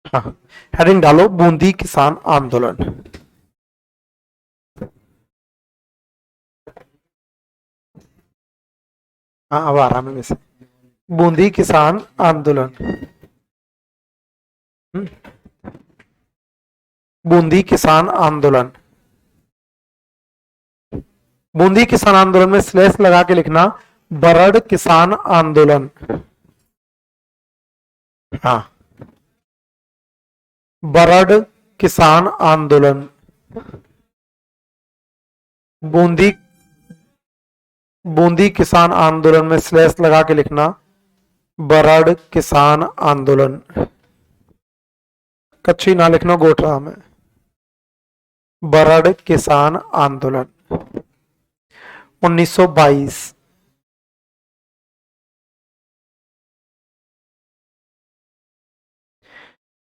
हाँ, हेडिंग डालो बूंदी किसान आंदोलन। हाँ अब आ रहा मैं वैसे। बूंदी किसान आंदोलन। हम्म, बूंदी किसान आंदोलन। बूंदी किसान आंदोलन में स्लैश लगा के लिखना बरड़ किसान आंदोलन। हाँ, बरड़ किसान आंदोलन। बूंदी बूंदी किसान आंदोलन में स्लैश लगा के लिखना बरड़ किसान आंदोलन। कच्ची ना लिखना गोठरा में। बरड़ किसान आंदोलन 1922।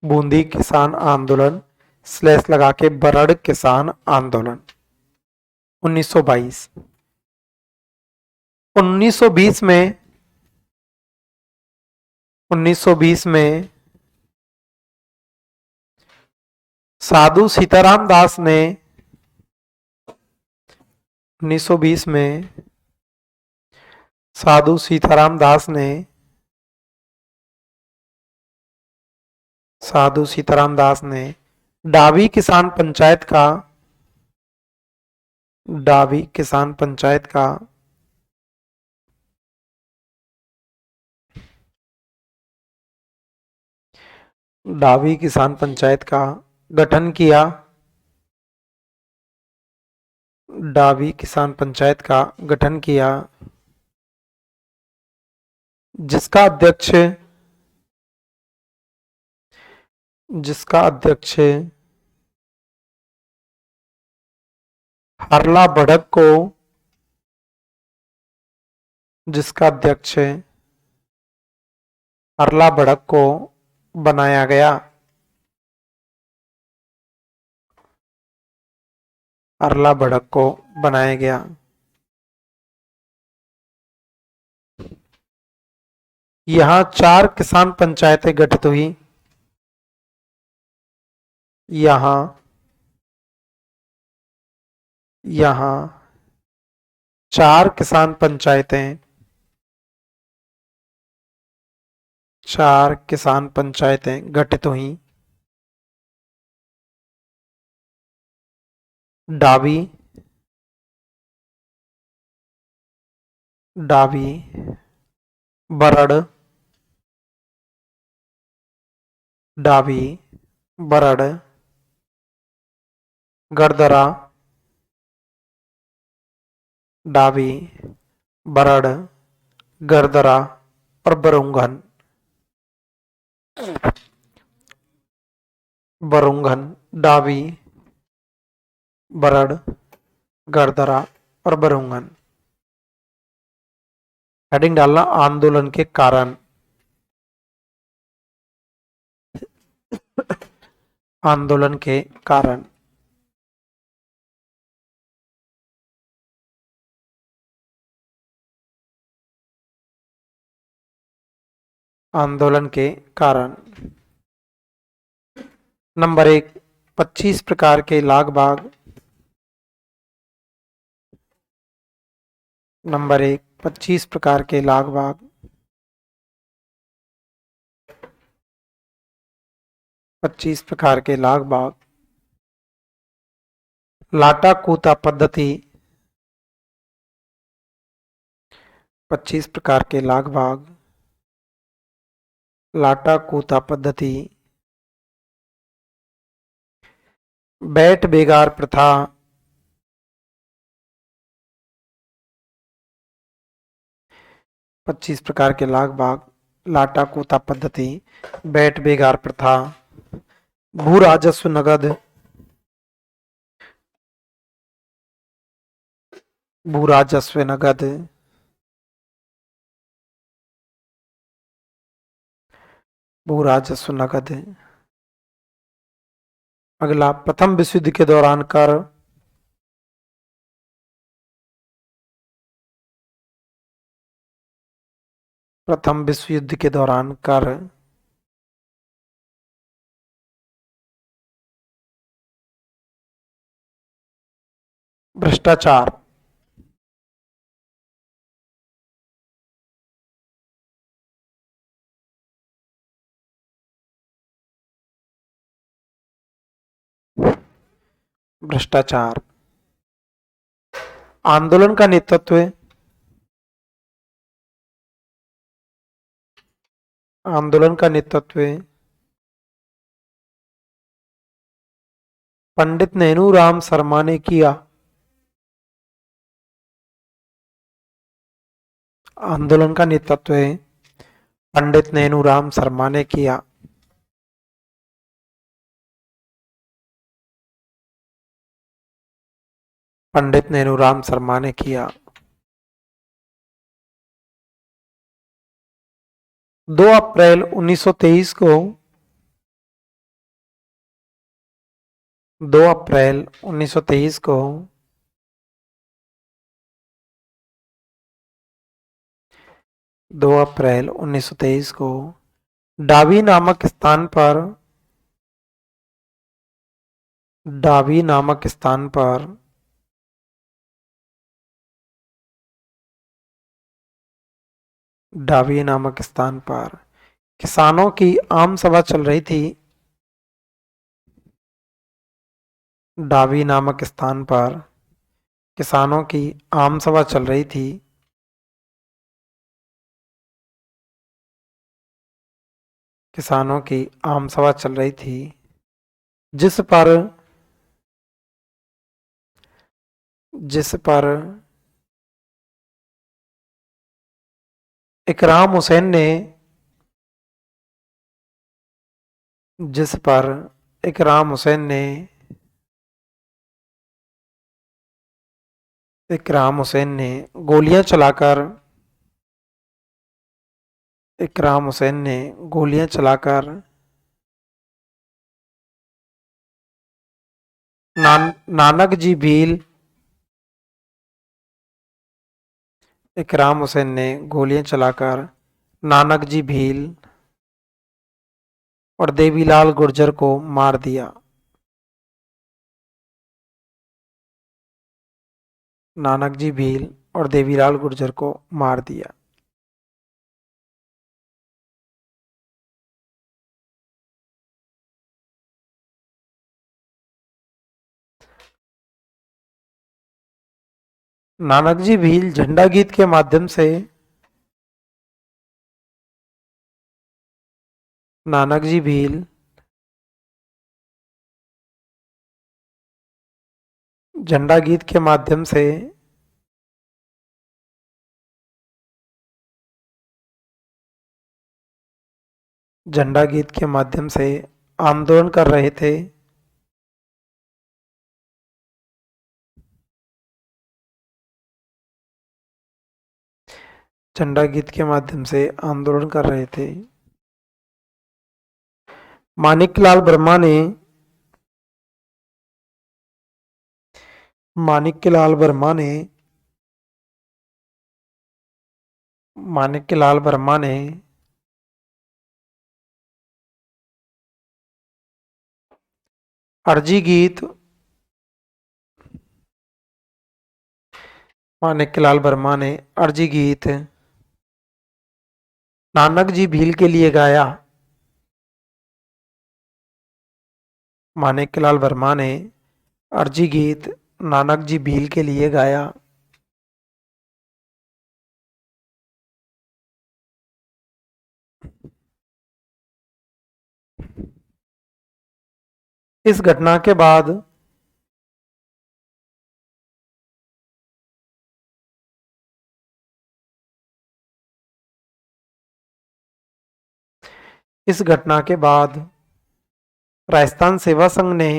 बूंदी किसान आंदोलन स्लैश लगा के बरड़ किसान आंदोलन 1922। 1920 में 1920 में साधु सीताराम दास ने 1920 में साधु सीताराम दास ने साधु सीताराम दास ने डाबी किसान पंचायत का डाबी किसान पंचायत का डाबी किसान पंचायत का गठन किया। डाबी किसान पंचायत का गठन किया जिसका अध्यक्ष जिसका अध्यक्ष हरला भड़क को जिसका अध्यक्ष हरला भड़क को बनाया गया। हरला भड़क को बनाया गया। यहां 4 किसान पंचायतें गठित हुई। यहां यहां 4 किसान पंचायतें 4 किसान पंचायतें गठित हुई। डाबी डाबी बरड़ डाबी बरड़ गरदरा डाबी बरड़ गरदरा और बरुंगन बरुंगन डाबी बरड़ गरदरा और बरुंगन। हेडिंग डालना आंदोलन के कारण। आंदोलन के कारण। आंदोलन के कारण। नंबर 1, 25 प्रकार के लाग बाग। नंबर 1, 25 प्रकार के लाग बाग। 25 प्रकार के लाग बाग। लाटा कूटा पद्धति। 25 प्रकार के लाग बाग। लाटा कूटा पद्धति। बैठ बेगार प्रथा। 25 प्रकार के लाग बाग। लाटा कूटा पद्धति। बैठ बेगार प्रथा। भू राजस्व नगद। भू राजस्व नगद। भू राजस्व नगद। अगला, प्रथम विश्व युद्ध के दौरान कर। प्रथम विश्व युद्ध के दौरान कर। भ्रष्टाचार। भ्रष्टाचार। आंदोलन का नेतृत्व। आंदोलन का नेतृत्व पंडित नेनूराम शर्मा ने किया। आंदोलन का नेतृत्व पंडित नेनूराम शर्मा ने किया। पंडित नेनूराम शर्मा ने किया। 2 अप्रैल 1923 को 2 अप्रैल 1923 को 2 अप्रैल 1923 को डाबी नामक स्थान पर डाबी नामक स्थान पर डाबी नामक स्थान पर किसानों की आम सभा चल रही थी। डाबी नामक स्थान पर किसानों की आम सभा चल रही थी। किसानों की आम सभा चल रही थी जिस पर इकराम हुसैन ने जिस पर इकराम हुसैन ने इकराम हुसैन ने गोलियां चलाकर इकराम हुसैन ने गोलियां चलाकर नानक जी भील इकराम हुसैन ने गोलियां चलाकर नानक जी भील और देवीलाल गुर्जर को मार दिया। नानक जी भील और देवीलाल गुर्जर को मार दिया। नानक जी भील झंडा गीत के माध्यम से नानक जी भील झंडा गीत के माध्यम से झंडा गीत के माध्यम से आंदोलन कर रहे थे। झंडा गीत के माध्यम से आंदोलन कर रहे थे। माणिकलाल वर्मा ने माणिक्यलाल वर्मा ने माणिक्यलाल वर्मा ने अर्जी गीत माणिक्यलाल वर्मा ने अर्जी गीत नानक जी भील के लिए गाया। माणिक्यलाल वर्मा ने अर्जी गीत नानक जी भील के लिए गाया। इस घटना के बाद इस घटना के बाद राजस्थान सेवा संघ ने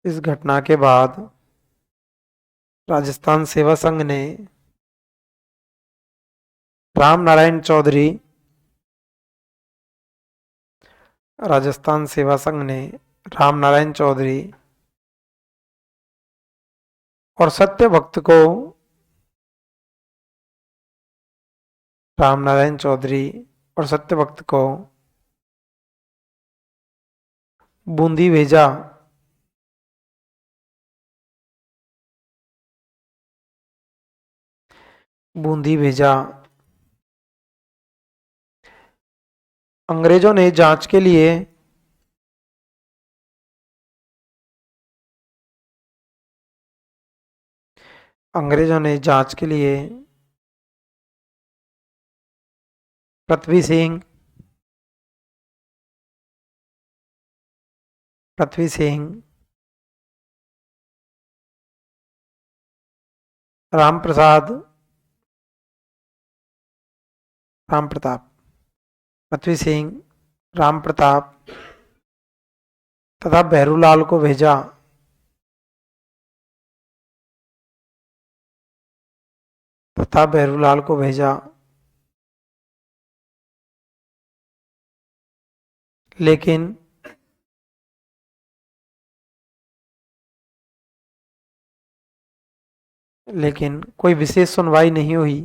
इस घटना के बाद राजस्थान सेवा संघ ने राम नारायण चौधरी राजस्थान सेवा संघ ने राम नारायण चौधरी और सत्य भक्त को राम नारायण चौधरी और सत्य भक्त को बूंदी भेजा। बूंदी भेजा। अंग्रेजों ने जांच के लिए पृथ्वी सिंह राम प्रताप पृथ्वी सिंह, राम प्रताप तथा भैरूलाल को भेजा। लेकिन कोई विशेष सुनवाई नहीं हुई।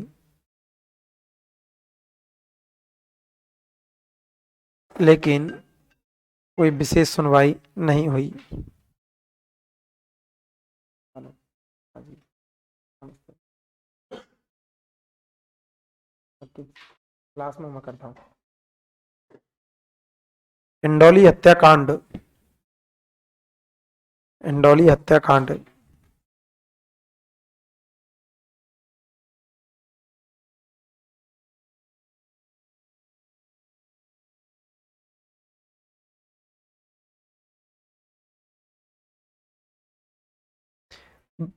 क्लास में मैं करता हूँ। इंडौली हत्याकांड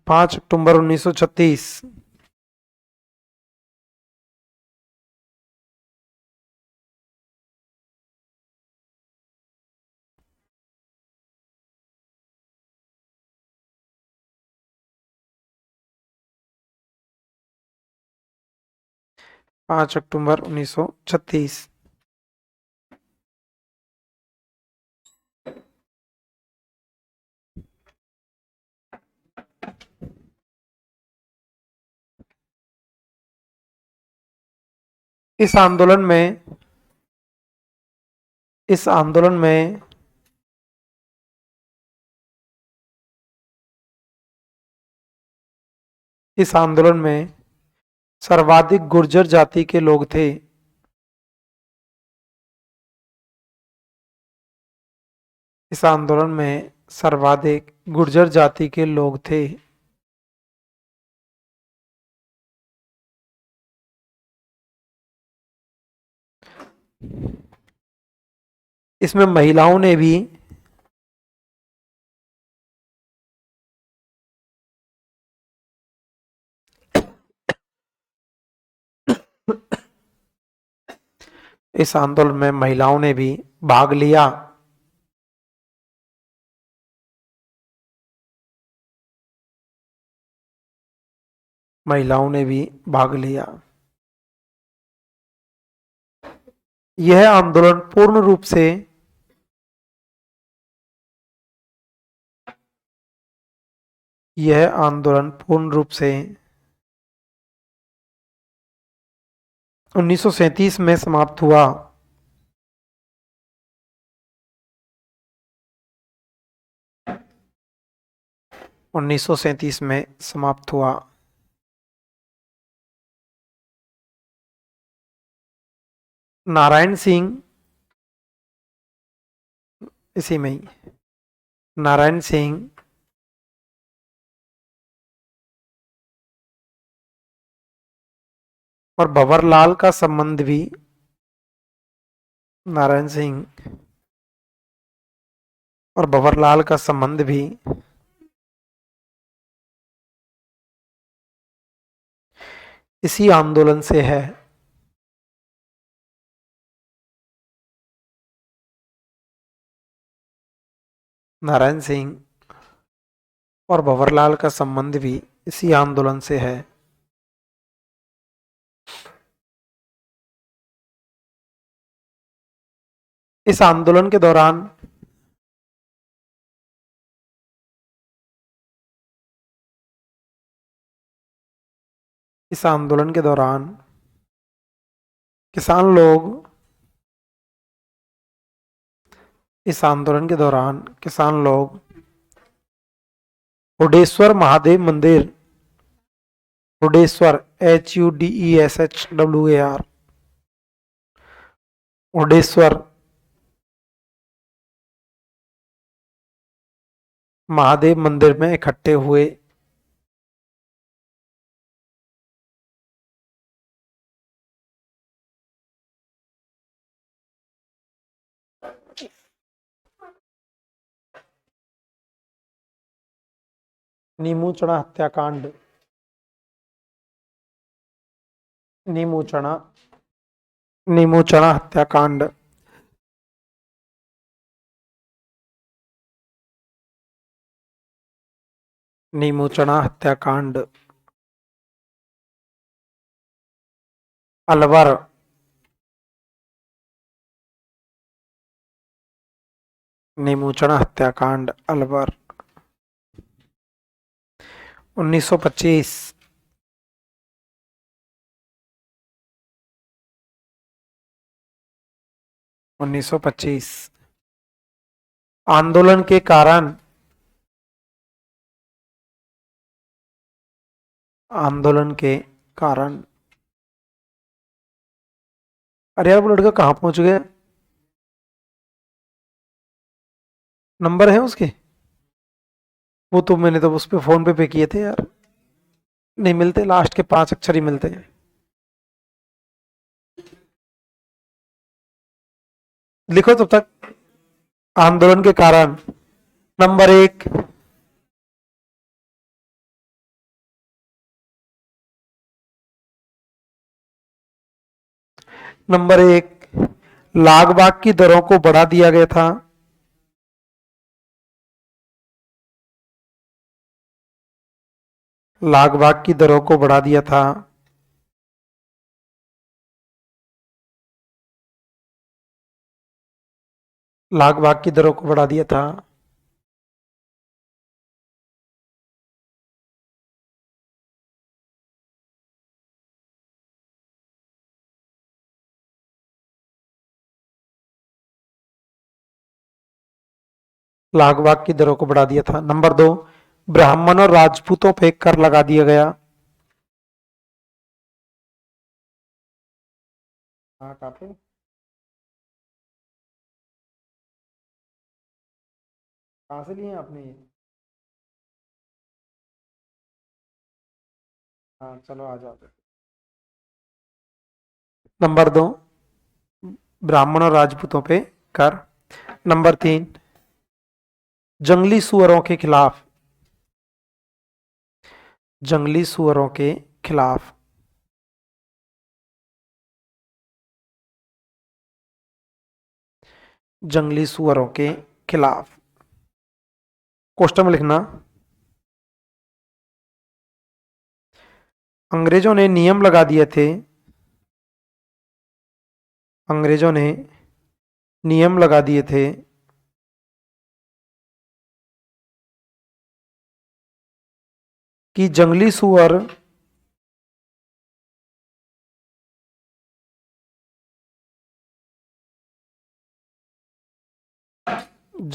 5 अक्टूबर 1936। 5 अक्टूबर 1936। इस आंदोलन में सर्वाधिक गुर्जर जाति के लोग थे। इस आंदोलन में सर्वाधिक गुर्जर जाति के लोग थे। इसमें महिलाओं ने भी इस आंदोलन में महिलाओं ने भी भाग लिया। यह आंदोलन पूर्ण रूप से यह आंदोलन पूर्ण रूप से 1937 में समाप्त हुआ। 1937 में समाप्त हुआ। नारायण सिंह, इसी में ही, नारायण सिंह और भंवरलाल का संबंध भी, नारायण सिंह और भंवरलाल का संबंध भी इसी आंदोलन से है। नारायण सिंह और भंवरलाल का संबंध भी इसी आंदोलन से है। इस आंदोलन के दौरान इस आंदोलन के दौरान किसान लोग इस आंदोलन के दौरान किसान लोग हुडेश्वर महादेव मंदिर, हुडेश्वर HUDESHWAR, हुडेश्वर महादेव मंदिर में इकट्ठे हुए। नीमूचना हत्याकांड, नीमूचना नीमूचना हत्याकांड, नीमूचना हत्याकांड, अलवर, नीमूचना हत्याकांड अलवर, 1925, 1925 आंदोलन के कारण, आंदोलन के कारण, अरे यार वो लड़का कहाँ पहुंच गया? नंबर है उसके? वो तो मैंने तो उस पे फोन पे किए थे यार। नहीं मिलते, लास्ट के 5 अक्षर ही मिलते हैं। लिखो तब तक। आंदोलन के कारण, नंबर 1, नंबर 1, लाग बाग की दरों को बढ़ा दिया गया था। लाग बाग की दरों को बढ़ा दिया था। लाग बाग की दरों को बढ़ा दिया था। लाग बाग की दरों को बढ़ा दिया था। नंबर 2, ब्राह्मण और राजपूतों पे कर लगा दिया गया। हाँ काफी। कहाँ से लिए आपने ये? हाँ चलो आ जाओ। नंबर 2, ब्राह्मण और राजपूतों पे कर। नंबर 3, जंगली सुअरों के खिलाफ, जंगली सुअरों के खिलाफ, जंगली सुअरों के खिलाफ। क्वेश्चन में लिखना, अंग्रेजों ने नियम लगा दिए थे, अंग्रेजों ने नियम लगा दिए थे कि जंगली सुअर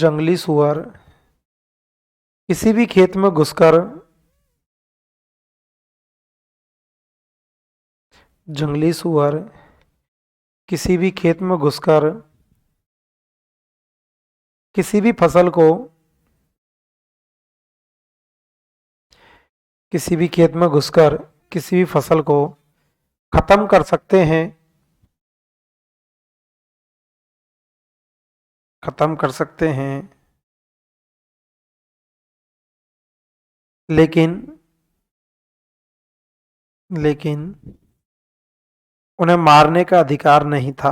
जंगली सुअर किसी भी खेत में घुसकर जंगली सुअर किसी भी खेत में घुसकर किसी भी फसल को किसी भी खेत में घुसकर किसी भी फसल को खत्म कर सकते हैं, खत्म कर सकते हैं, लेकिन लेकिन उन्हें मारने का अधिकार नहीं था,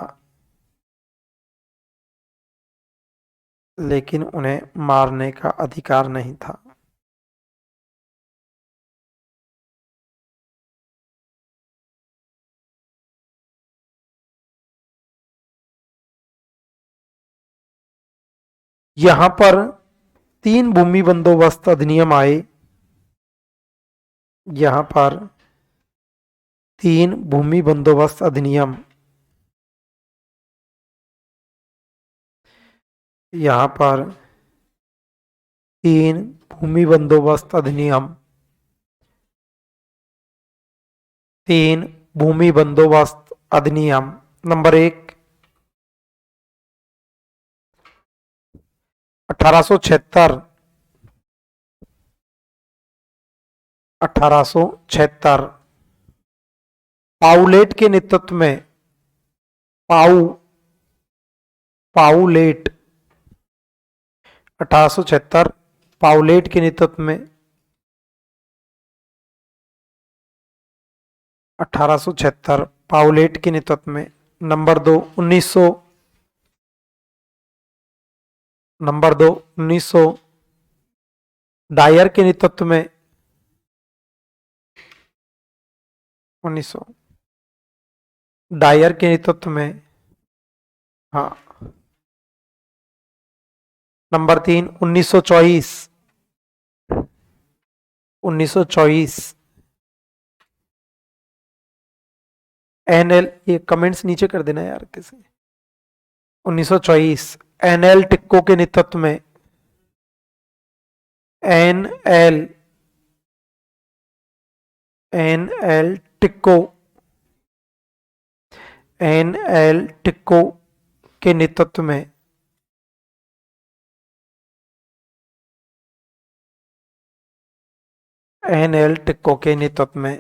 लेकिन उन्हें मारने का अधिकार नहीं था। यहां पर 3 भूमि बंदोबस्त अधिनियम आए। यहां पर 3 भूमि बंदोबस्त अधिनियम, यहां पर 3 भूमि बंदोबस्त अधिनियम, 3 भूमि बंदोबस्त अधिनियम। नंबर 1, 1876, 1876 पाउलेट के नेतृत्व में, पाउलेट, 1876 पाउलेट के नेतृत्व में, 1876 पाउलेट के नेतृत्व में। नंबर 2, 1900, नंबर 2, 1900 डायर के नेतृत्व में, 1900 डायर के नेतृत्व में। हाँ। नंबर 3, 1924, 1924 एनएल, ये कमेंट्स नीचे कर देना यार किसी। 1924 एनएल टिक्को के नेतृत्व में, NL, NL Tikko, NL Tikko के नेतृत्व में, एनएल टिक्को के नेतृत्व में।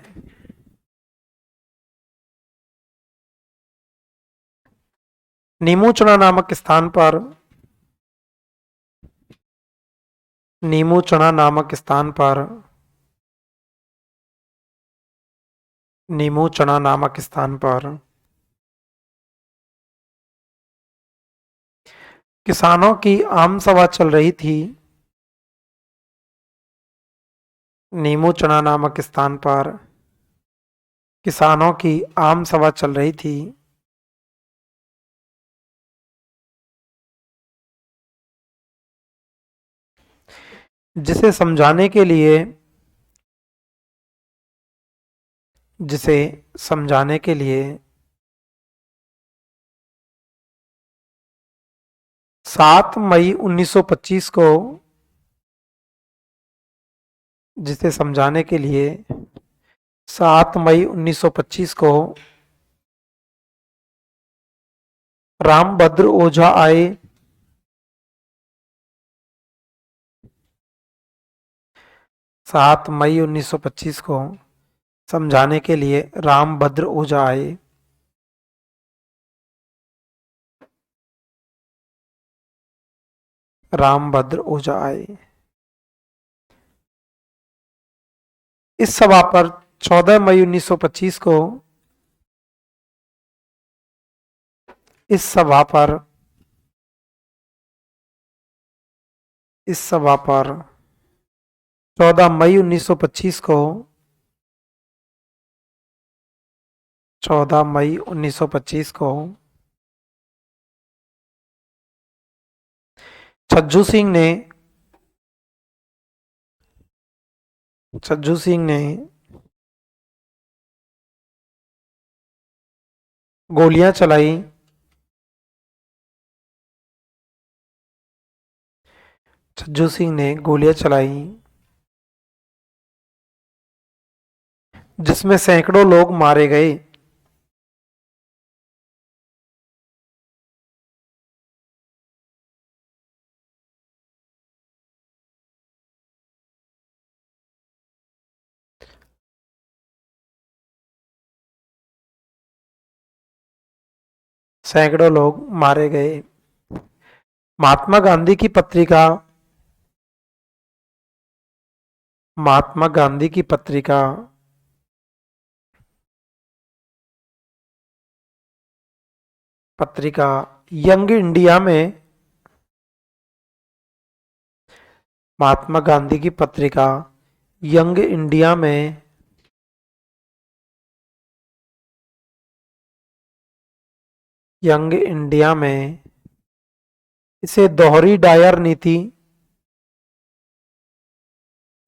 नीमूचना नामक स्थान पर, नीमूचना नामक स्थान पर, नीमूचना नामक स्थान पर किसानों की आम सभा चल रही थी। नीमूचना नामक स्थान पर किसानों की आम सभा चल रही थी। जिसे समझाने के लिए, जिसे समझाने के लिए 7 मई 1925 को, जिसे समझाने के लिए 7 मई 1925 को रामभद्र ओझा आए। 7 मई 1925 को समझाने के लिए रामभद्र ओझा आए। रामभद्र ओझा आए। इस सभा पर 14 मई 1925 को, इस सभा पर, इस सभा पर 14 मई 1925 को, 14 मई 1925 को छज्जू सिंह ने, छज्जू सिंह ने गोलियां चलाई। छज्जू सिंह ने गोलियां चलाई जिसमें सैकड़ों लोग मारे गए। सैकड़ों लोग मारे गए। महात्मा गांधी की पत्रिका, महात्मा गांधी की पत्रिका पत्रिका यंग इंडिया में, महात्मा गांधी की पत्रिका यंग इंडिया में यंग इंडिया में इसे दोहरी डायर नीति,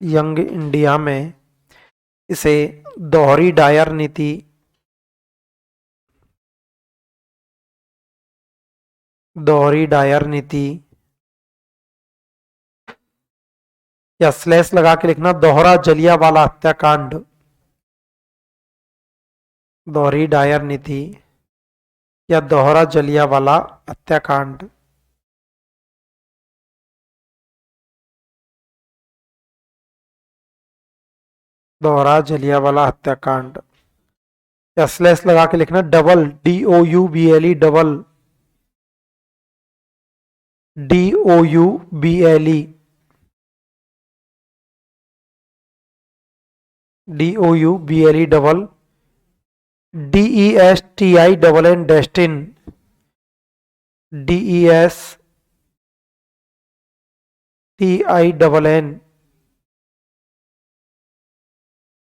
यंग इंडिया में इसे दोहरी डायर नीति, दोहरी डायर नीति या स्लैश लगा के लिखना दोहरा जलियांवाला हत्याकांड, दोहरी डायर नीति या दोहरा जलियांवाला हत्याकांड। दोहरा जलियांवाला हत्याकांड या स्लैश लगा के लिखना double, DOUBLE, double, DOUBLE, DOUBLE, double, DESTI, double N, डेस्टिन, DESTI, double N,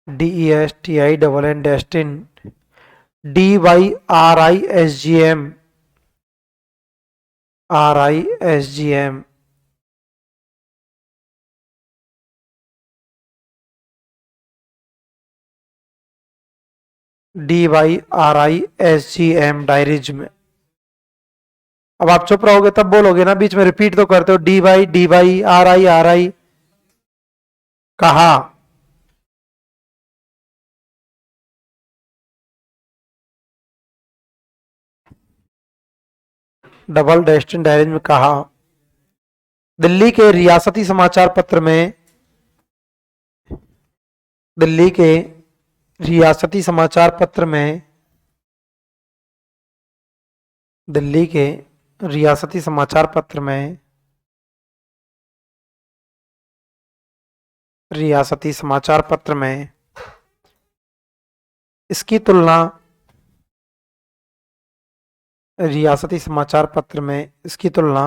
DESTI, double N, डेस्टिन, DYRISGM, RISGM, DYRISGM, डायरिज में। अब आप चुप रहोगे तब बोलोगे ना, बीच में रिपीट तो करते हो, DY RI कहा। डबल डेस्टिन डायरीज में कहा। दिल्ली के रियासती समाचार पत्र में, दिल्ली के रियासती समाचार पत्र में, दिल्ली के रियासती समाचार पत्र में, रियासती समाचार पत्र में इसकी तुलना, रियासती समाचार पत्र में इसकी तुलना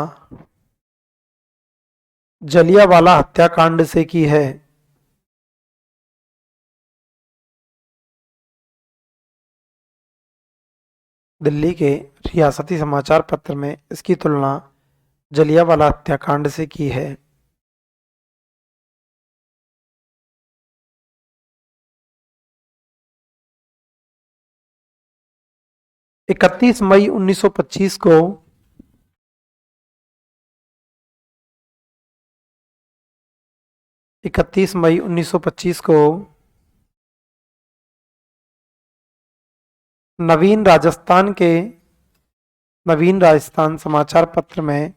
जलियांवाला हत्याकांड से की है। दिल्ली के रियासती समाचार पत्र में इसकी तुलना जलियांवाला हत्याकांड से की है। 31 मई 1925 को, 31 मई 1925 को नवीन राजस्थान के, नवीन राजस्थान समाचार पत्र में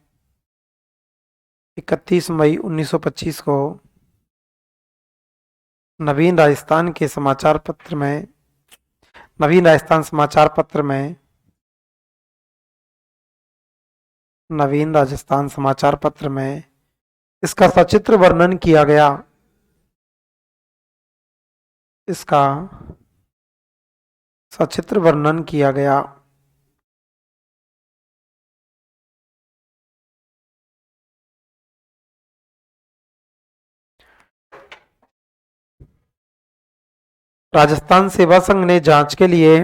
31 मई 1925 को नवीन राजस्थान के समाचार पत्र में, नवीन राजस्थान समाचार पत्र में, नवीन राजस्थान समाचार पत्र में इसका सचित्र वर्णन किया गया। इसका सचित्र वर्णन किया गया। राजस्थान सेवा संघ ने जांच के लिए,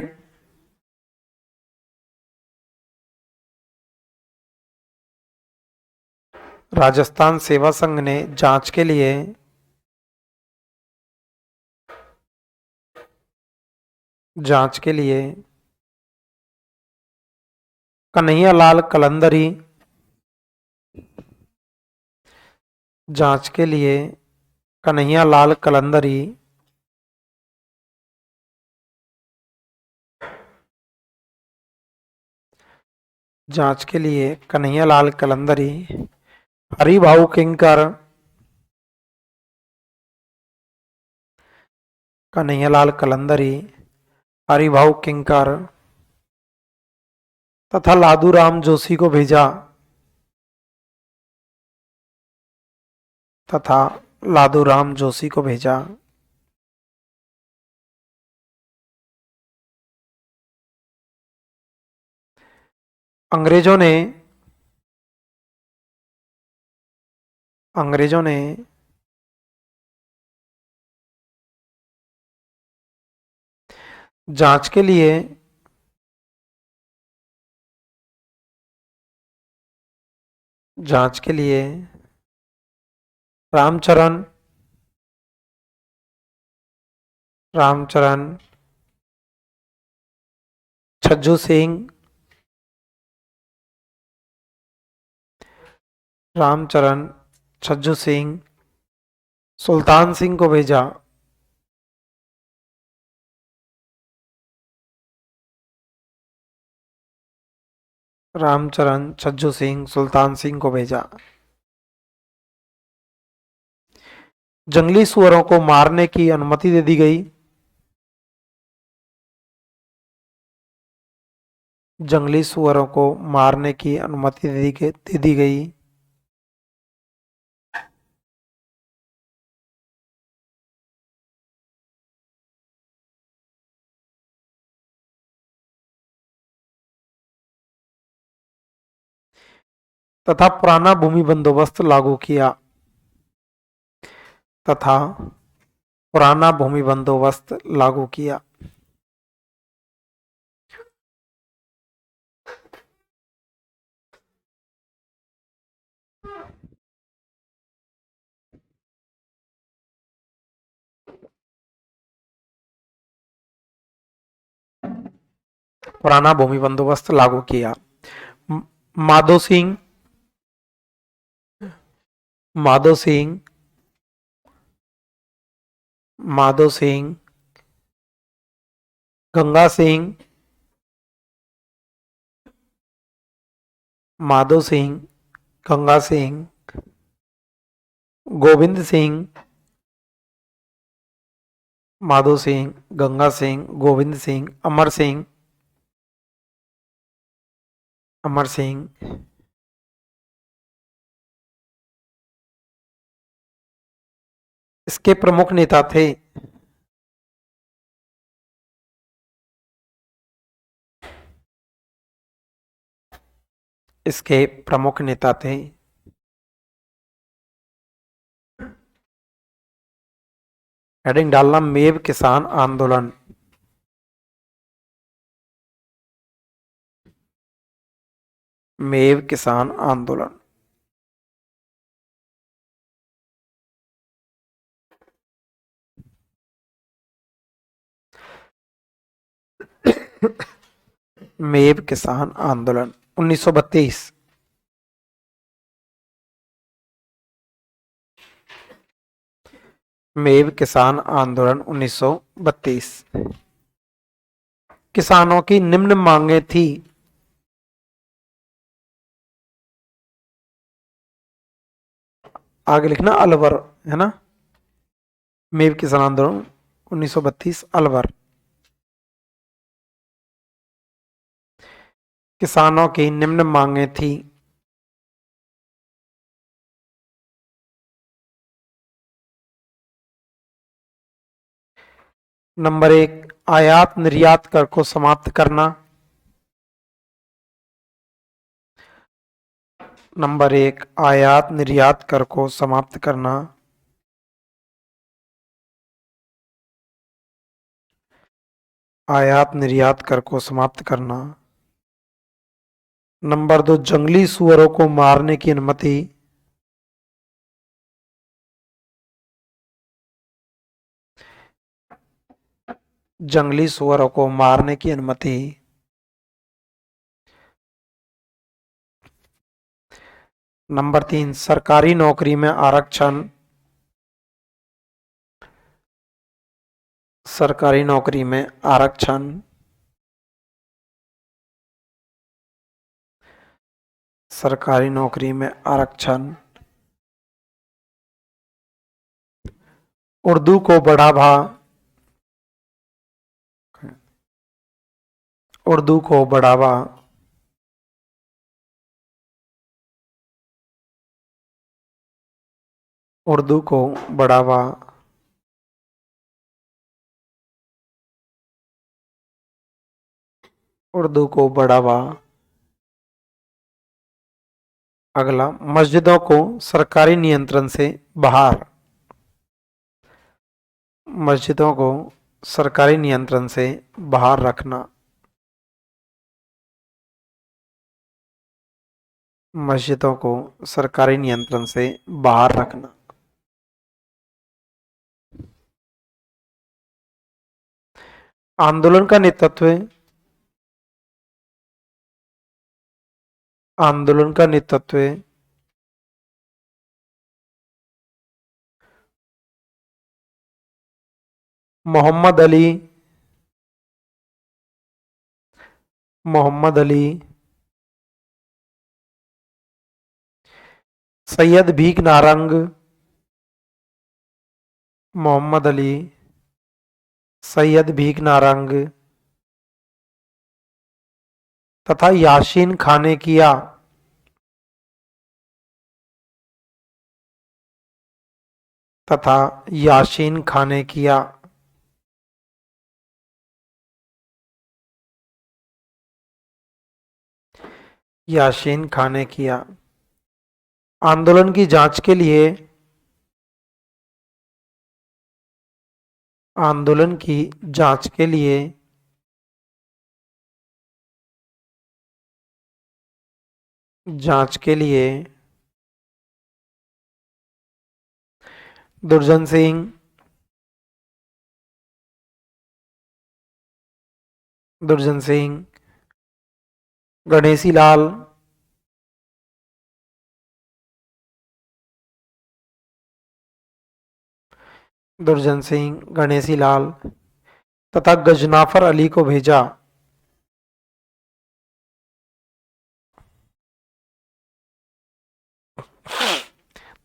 राजस्थान सेवा संघ ने जांच के लिए कन्हैयालाल कलंदरी, जांच के लिए कन्हैया लाल कलंदरी जांच के लिए कन्हैया लाल कलंदरी हरिभाऊ किंकर कन्हैया लाल कलंदरी हरिभाऊ किंकर तथा लादूराम जोशी को भेजा तथा लादूराम जोशी को भेजा। अंग्रेजों ने जांच के लिए रामचरण छज्जू सिंह सुल्तान सिंह को भेजा। रामचरण छज्जू सिंह सुल्तान सिंह को भेजा। जंगली सुअरों को मारने की अनुमति दे दी गई। जंगली सुअरों को मारने की अनुमति दे दी गई। तथा पुराना भूमि बंदोबस्त लागू किया। पुराना भूमि बंदोबस्त लागू किया। माधो सिंह गंगा सिंह गोविंद सिंह माधो सिंह गंगा सिंह गोविंद सिंह अमर सिंह इसके प्रमुख नेता थे। हेडिंग डालना मेव किसान आंदोलन। मेव किसान आंदोलन। मेव किसान आंदोलन 1932। मेव किसान आंदोलन 1932। किसानों की निम्न मांगे थी। आगे लिखना अलवर, है ना। मेव किसान आंदोलन 1932 अलवर। किसानों की निम्न मांगे थी। नंबर 1 आयात निर्यात कर को समाप्त करना। नंबर 1 आयात निर्यात कर को समाप्त करना। आयात निर्यात कर को समाप्त करना। नंबर 2 जंगली सुअरों को मारने की अनुमति। जंगली सुअरों को मारने की अनुमति। नंबर 3, सरकारी नौकरी में आरक्षण। सरकारी नौकरी में आरक्षण। सरकारी नौकरी में आरक्षण। उर्दू को बढ़ावा। उर्दू को बढ़ावा। उर्दू को बढ़ावा। उर्दू को बढ़ावा। अगला, मस्जिदों को सरकारी नियंत्रण से बाहर। मस्जिदों को सरकारी नियंत्रण से बाहर रखना। मस्जिदों को सरकारी नियंत्रण से बाहर रखना। आंदोलन का नेतृत्व। आंदोलन का नेतृत्व मोहम्मद अली। मोहम्मद अली। सैयद भीख नारंग। मोहम्मद अली। सैयद भीख नारंग तथा यासीन खाने किया। तथा यासीन खाने किया। यासीन खाने किया। आंदोलन की जांच के लिए। आंदोलन की जांच के लिए जांच के लिए दुर्जन सिंह। दुर्जन सिंह। गणेशी लाल। दुर्जन सिंह, गणेशी लाल तथा गजनाफर अली को भेजा।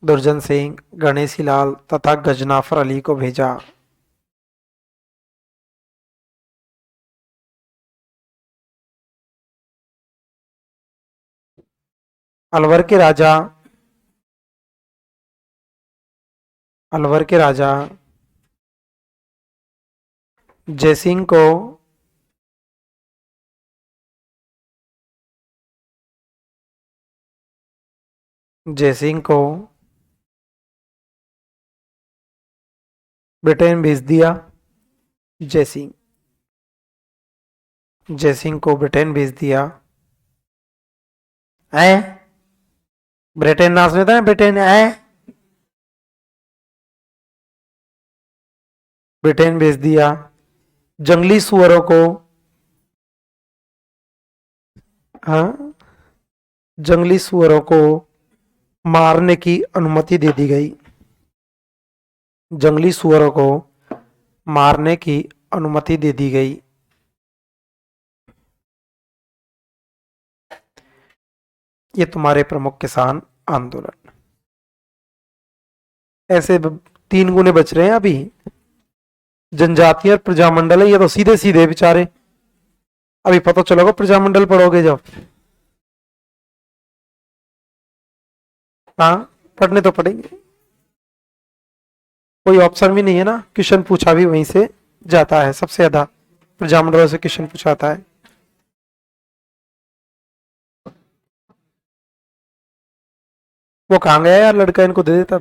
दुर्जन सिंह, गणेशी लाल तथा गजनाफर अली को भेजा। अलवर के राजा। अलवर के राजा जयसिंह को जयसिंह को ब्रिटेन भेज दिया। जयसिंह जयसिंह को ब्रिटेन भेज दिया। है ब्रिटेन नाच में था ब्रिटेन है। ब्रिटेन भेज दिया। जंगली सुअरों को। हाँ, जंगली सुअरों को मारने की अनुमति दे दी गई। जंगली सुअरों को मारने की अनुमति दे दी गई। ये तुम्हारे प्रमुख किसान आंदोलन। ऐसे 3 गुने बच रहे हैं अभी। जनजातीय और प्रजामंडल है, ये तो सीधे सीधे बेचारे। अभी पता चलेगा प्रजामंडल पढ़ोगे जब। हाँ, पढ़ने तो पड़ेंगे। कोई ऑप्शन भी नहीं है ना, क्वेश्चन पूछा भी वहीं से जाता है। सबसे ज्यादा प्रजामंडलों से क्वेश्चन पूछाता है। वो कहाँ गया यार लड़का, इनको दे देता।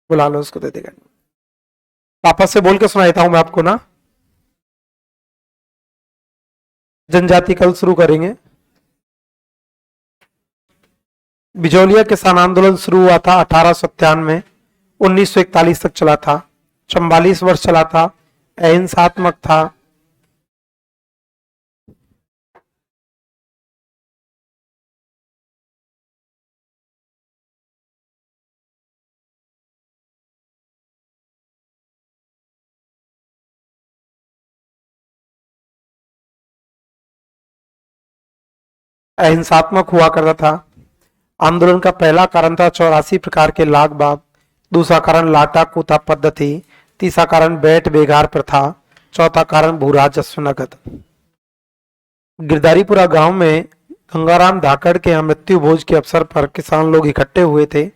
बुला लो, उसको दे देगा। वापस से बोल के सुना देता हूं मैं आपको ना। जनजाति कल शुरू करेंगे। बिजौलिया किसान आंदोलन शुरू हुआ था 1897 में, 1941 तक चला था, 44 वर्ष चला था, अहिंसात्मक था। अहिंसात्मक हुआ करता था। आंदोलन का पहला कारण था 84 प्रकार के लाग बाग, दूसरा कारण लाटा कूटा पद्धति, तीसरा कारण बैठ बेगार प्रथा, चौथा कारण भू राजस्व नगद। गिरधारीपुरा गांव में गंगाराम धाकड़ के यहाँ मृत्यु भोज के अवसर पर किसान लोग इकट्ठे हुए थे।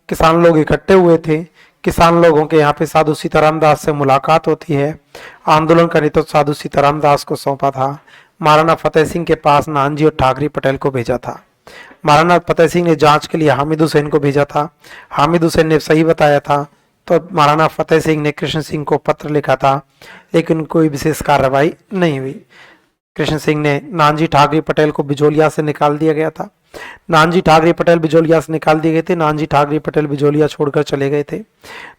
किसान लोगों के यहाँ पे साधु सीताराम दास से मुलाकात होती है। आंदोलन का नेतृत्व साधु सीताराम दास को सौंपा था। महाराणा फतेह सिंह के पास नानजी और ठाकरे पटेल को भेजा था। महाराणा फतेह सिंह ने जांच के लिए हामिद हुसैन को भेजा था। हामिद हुसैन ने सही बताया था तो महाराणा फतेह सिंह ने कृष्ण सिंह को पत्र लिखा था, लेकिन कोई विशेष कार्रवाई नहीं हुई। कृष्ण सिंह ने नानजी ठाकरे पटेल को बिजोलिया से निकाल दिया गया था। नानजी ठाकरे पटेल बिजोलिया से निकाल दिए गए थे। नानजी ठाकरे पटेल बिजोलिया छोड़कर चले गए थे।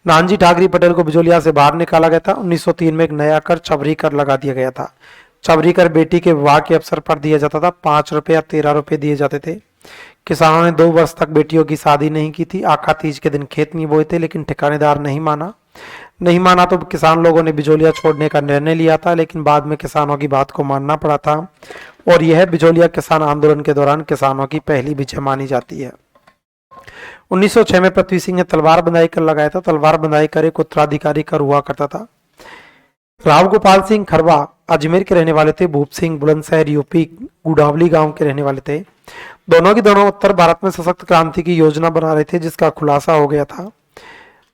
नानजी ठाकरे पटेल को बिजोलिया से बाहर निकाला गया था। 1903 में एक नया कर चबरी कर लगा दिया गया था। चबरी कर बेटी के विवाह के अवसर पर दिया जाता था। 5 रुपए या 13 रुपए दिए जाते थे। किसानों ने 2 वर्ष तक बेटियों की शादी नहीं की थी। आका तीज के दिन खेत नहीं बोए थे, लेकिन ठिकानेदार नहीं माना तो किसान लोगों ने बिजोलिया छोड़ने का निर्णय लिया था, लेकिन बाद में किसानों की बात को मानना पड़ा था और यह बिजोलिया किसान आंदोलन के दौरान किसानों की पहली विजय मानी जाती है। 1906 में पृथ्वी सिंह ने तलवार बंधाई कर लगाया था। तलवार बंधाई कर एक उत्तराधिकारी कर हुआ करता था। राव गोपाल सिंह खरवा अजमेर के रहने वाले थे। भूप सिंह बुलंदशहर यूपी गुडावली गांव के रहने वाले थे। दोनों उत्तर भारत में सशक्त क्रांति की योजना बना रहे थे, जिसका खुलासा हो गया था।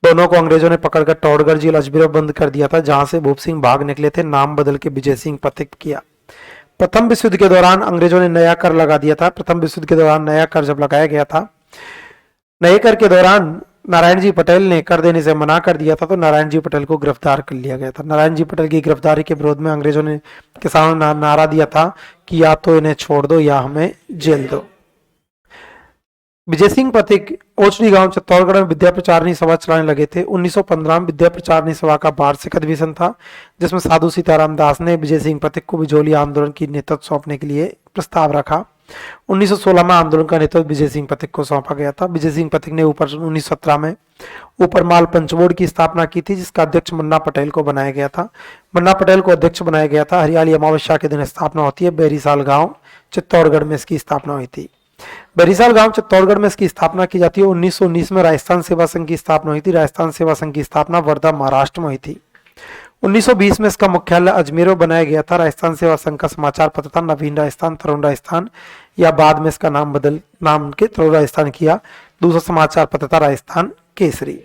दोनों को अंग्रेजों ने पकड़कर टौड़गढ़ जेल अजमेर बंद कर दिया था, जहां से भूप सिंह भाग निकले थे। नाम बदल के विजय सिंह पथिक किया। प्रथम विश्व युद्ध के दौरान अंग्रेजों ने नया कर लगा दिया था। प्रथम विश्व युद्ध के दौरान नया कर जब लगाया गया था, नए कर के दौरान नारायण जी पटेल ने कर देने से मना कर दिया था, तो नारायण जी पटेल को गिरफ्तार कर लिया गया था। नारायण जी पटेल की गिरफ्तारी के विरोध में अंग्रेजों ने किसानों ने नारा दिया था कि या तो इन्हें छोड़ दो या हमें जेल दो। विजय सिंह पथिक ओचड़ी गांव चित्तौड़गढ़ में विद्या प्रचारणी सभा चलाने लगे थे। 1915 में विद्या प्रचारणी सभा का वार्षिक अधिवेशन था, जिसमें साधु सीताराम दास ने विजय सिंह पथिक को बिजोलिया आंदोलन की नेतृत्व सौंपने के लिए प्रस्ताव रखा। 1916 में आंदोलन का नेतृत्व विजय सिंह पथिक को सौंपा गया था। विजय सिंह पथिक ने 1917 में ऊपरमाल पंचबोर्ड की स्थापना की थी, जिसका अध्यक्ष मन्ना पटेल को बनाया गया था। मन्ना पटेल को अध्यक्ष बनाया गया था। हरियाली अमावस्या के दिन स्थापना होती है। बेरीसाल गांव चित्तौड़गढ़ में इसकी स्थापना हुई थी। बेरीसाल गांव चित्तौड़गढ़ में इसकी स्थापना की जाती है। 1919 में राजस्थान सेवा संघ की स्थापना हुई थी। राजस्थान सेवा संघ की स्थापना वर्धा महाराष्ट्र में हुई थी। 1920 में इसका मुख्यालय अजमेर में बनाया गया था। राजस्थान सेवा संघ का समाचार पत्र था नवीन राजस्थान, तरुण राजस्थान, या बाद में इसका नाम के तरुण राजस्थान किया। दूसरा समाचार पत्र था राजस्थान केसरी।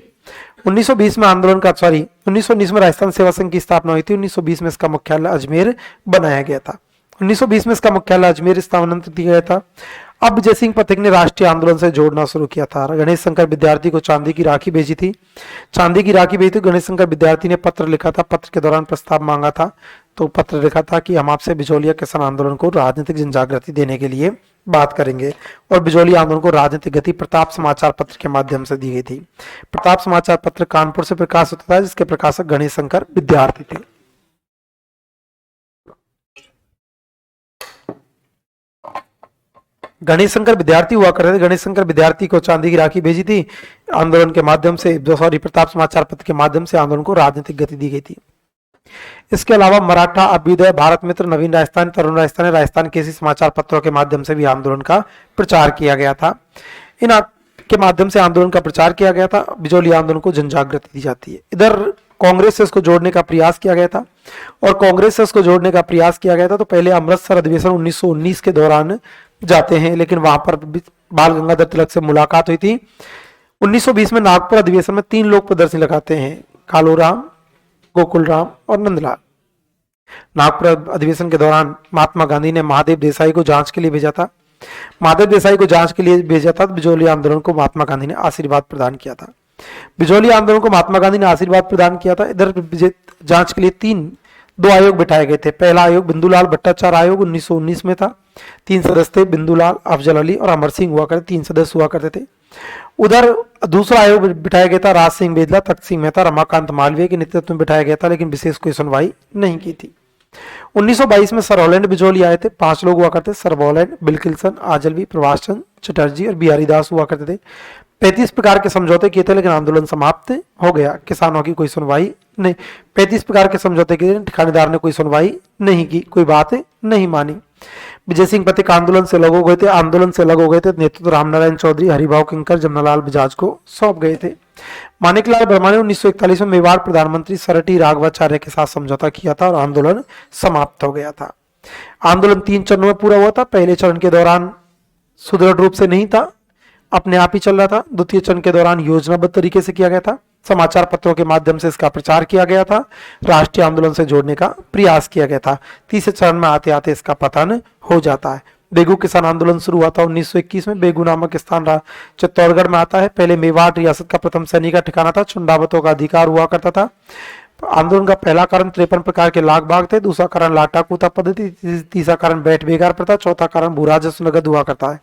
1920 में 1919 में राजस्थान सेवा संघ की स्थापना हुई थी। 1920 में इसका मुख्यालय अजमेर बनाया गया था। 1920 में इसका मुख्यालय अजमेर स्थानांतरित किया गया था। अब विजय सिंह पथिक ने राष्ट्रीय आंदोलन से जोड़ना शुरू किया था। गणेश शंकर विद्यार्थी को चांदी की राखी भेजी थी। गणेश शंकर विद्यार्थी ने पत्र लिखा था। पत्र के दौरान प्रस्ताव मांगा था, तो पत्र लिखा था कि हम आपसे बिजोलिया किसान आंदोलन को राजनीतिक जनजागृति देने के लिए बात करेंगे। और बिजोलिया आंदोलन को राजनीतिक गति प्रताप समाचार पत्र के माध्यम से दी गई थी। प्रताप समाचार पत्र कानपुर से प्रकाशित होता है, जिसके प्रकाशक गणेश शंकर विद्यार्थी थे। गणेश शंकर विद्यार्थी हुआ करते थे। गणेश शंकर विद्यार्थी को चांदी की राखी भेजी थी आंदोलन के माध्यम से, प्रताप समाचार पत्र के माध्यम से आंदोलन को राजनीतिक गति दी गई थी। इसके अलावा मराठा, अभ्युदय, भारत मित्र, नवीन राजस्थान, तरुण राजस्थान, राजस्थान केसरी समाचार पत्रों के माध्यम से भी आंदोलन का प्रचार किया गया था। इन के माध्यम से आंदोलन का प्रचार किया गया था। बिजोलिया आंदोलन को जनजागृति दी जाती है। इधर कांग्रेस से इसको जोड़ने का प्रयास किया गया था तो पहले अमृतसर अधिवेशन 1919 के दौरान जाते हैं, लेकिन वहां पर बाल गंगाधर तिलक से मुलाकात हुई थी। 1920 में नागपुर अधिवेशन में 3 लोग प्रदर्शनी लगाते हैं, कालूराम, गोकुलराम और नंदलाल। नागपुर अधिवेशन के दौरान महात्मा गांधी ने महादेव देसाई को जांच के लिए भेजा था। बिजोलिया आंदोलन को महात्मा गांधी ने आशीर्वाद प्रदान किया था। इधर जांच के लिए 2 आयोग बिठाए गए थे। पहला आयोग बिंदुलाल भट्टाचार्य आयोग 1919 में था। 3 सदस्य थे, बिंदुलाल, अफजल अली और अमर सिंह हुआ करते, 3 सदस्य हुआ करते थे। उधर दूसरा आयोग बिठाया गया था, राज सिंह बेदला, तख्त सिंह मेहता, रमाकांत मालवीय के नेतृत्व में बिठाया गया था, लेकिन विशेष कोई सुनवाई नहीं की थी। 1922 में सर हॉलैंड बिजोली आए थे। 5 लोग हुआ करते, सर हॉलैंड, बिलकिल्सन, आजलवी, प्रभाष चंद्र चटर्जी और बिहारी दास हुआ करते थे। 35 प्रकार के समझौते किए थे, लेकिन आंदोलन समाप्त हो गया। किसानों की कोई सुनवाई नहीं। 35 प्रकार के समझौते किए, ठिकानेदार ने कोई सुनवाई नहीं की, कोई बात नहीं मानी। विजय सिंह पथिक आंदोलन से अलग हो गए थे। आंदोलन से अलग हो गए थे, नेतृत्व रामनारायण चौधरी, हरिभाव किंकर, जमनालाल बजाज को सौंप गए थे। माणिकलाल वर्मा ने 1941 में मेवाड़ प्रधानमंत्री सरटी राघवाचार्य के साथ समझौता किया था और आंदोलन समाप्त हो गया था। आंदोलन 3 चरणों में पूरा हुआ था। पहले चरण के दौरान सुदृढ़ रूप से नहीं था, अपने आप ही चल रहा था। द्वितीय चरण के दौरान योजनाबद्ध तरीके से किया गया था, समाचार पत्रों के माध्यम से इसका प्रचार किया गया था, राष्ट्रीय आंदोलन से जोड़ने का प्रयास किया गया था। तीसरे चरण में आते आते इसका पतन हो जाता है। बेगू किसान आंदोलन शुरू हुआ था 1921 में। बेगू नामक स्थान चित्तौड़गढ़ में आता है। पहले मेवाड़ रियासत का प्रथम सैनिक का ठिकाना था, चुंडावतों का अधिकार हुआ करता था। आंदोलन का पहला कारण 53 प्रकार के लाग बाग थे, दूसरा कारण लाटाकूटा पद्धति, तीसरा कारण बैठ बेगार प्रथा, चौथा कारण भूराजस्व नगद हुआ करता है।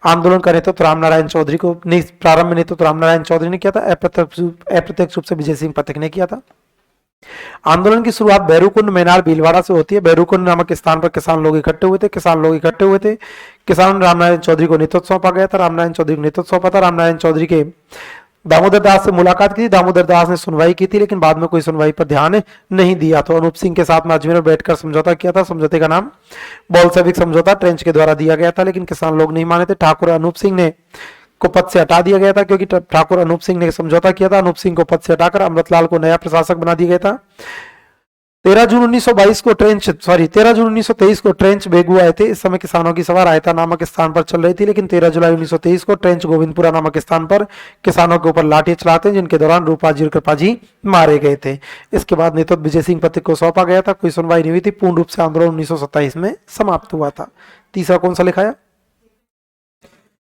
आंदोलन का नेतृत्व रामनारायण चौधरी को प्रारंभ में नेतृत्व रामनारायण चौधरी ने किया था, अप्रत्यक्ष रूप से विजय सिंह पथिक ने किया था। आंदोलन की शुरुआत भैरूकुंड मेनार भीलवाड़ा से होती है। भैरूकुंड नामक स्थान पर किसान लोग इकट्ठे हुए थे। किसान रामनारायण चौधरी को नेतृत्व सौंपा गया था। रामनारायण चौधरी को नेतृत्व सौंपा था। रामनारायण चौधरी के दामोदर दास से मुलाकात की थी। दामोदर दास ने सुनवाई की थी, लेकिन बाद में कोई सुनवाई पर ध्यान नहीं दिया। तो अनूप सिंह के साथ में अजमेर में बैठकर समझौता किया था। समझौते का नाम बोल्शेविक समझौता ट्रेंच के द्वारा दिया गया था, लेकिन किसान लोग नहीं माने थे। ठाकुर अनूप सिंह ने को पद से हटा दिया गया था, क्योंकि ठाकुर अनूप सिंह ने समझौता किया था। अनूप सिंह को पद से हटाकर अमृतलाल को नया प्रशासक बना दिया गया था। 13 जून 1923 को ट्रेंच बेगू आए थे। इस समय किसानों की सभा रायता नामक स्थान पर चल रही थी, लेकिन 13 जुलाई 1923 को ट्रेंच गोविंदपुरा नामक स्थान पर किसानों के ऊपर लाठी चलाते, जिनके दौरान रूपाजी और कृपाजी मारे गए थे। इसके बाद नेतृत्व विजय सिंह पथिक को सौंपा गया था। कोई सुनवाई नहीं हुई थी। पूर्ण रूप से आंदोलन 1927 में समाप्त हुआ था। तीसरा कौन सा लिखाया?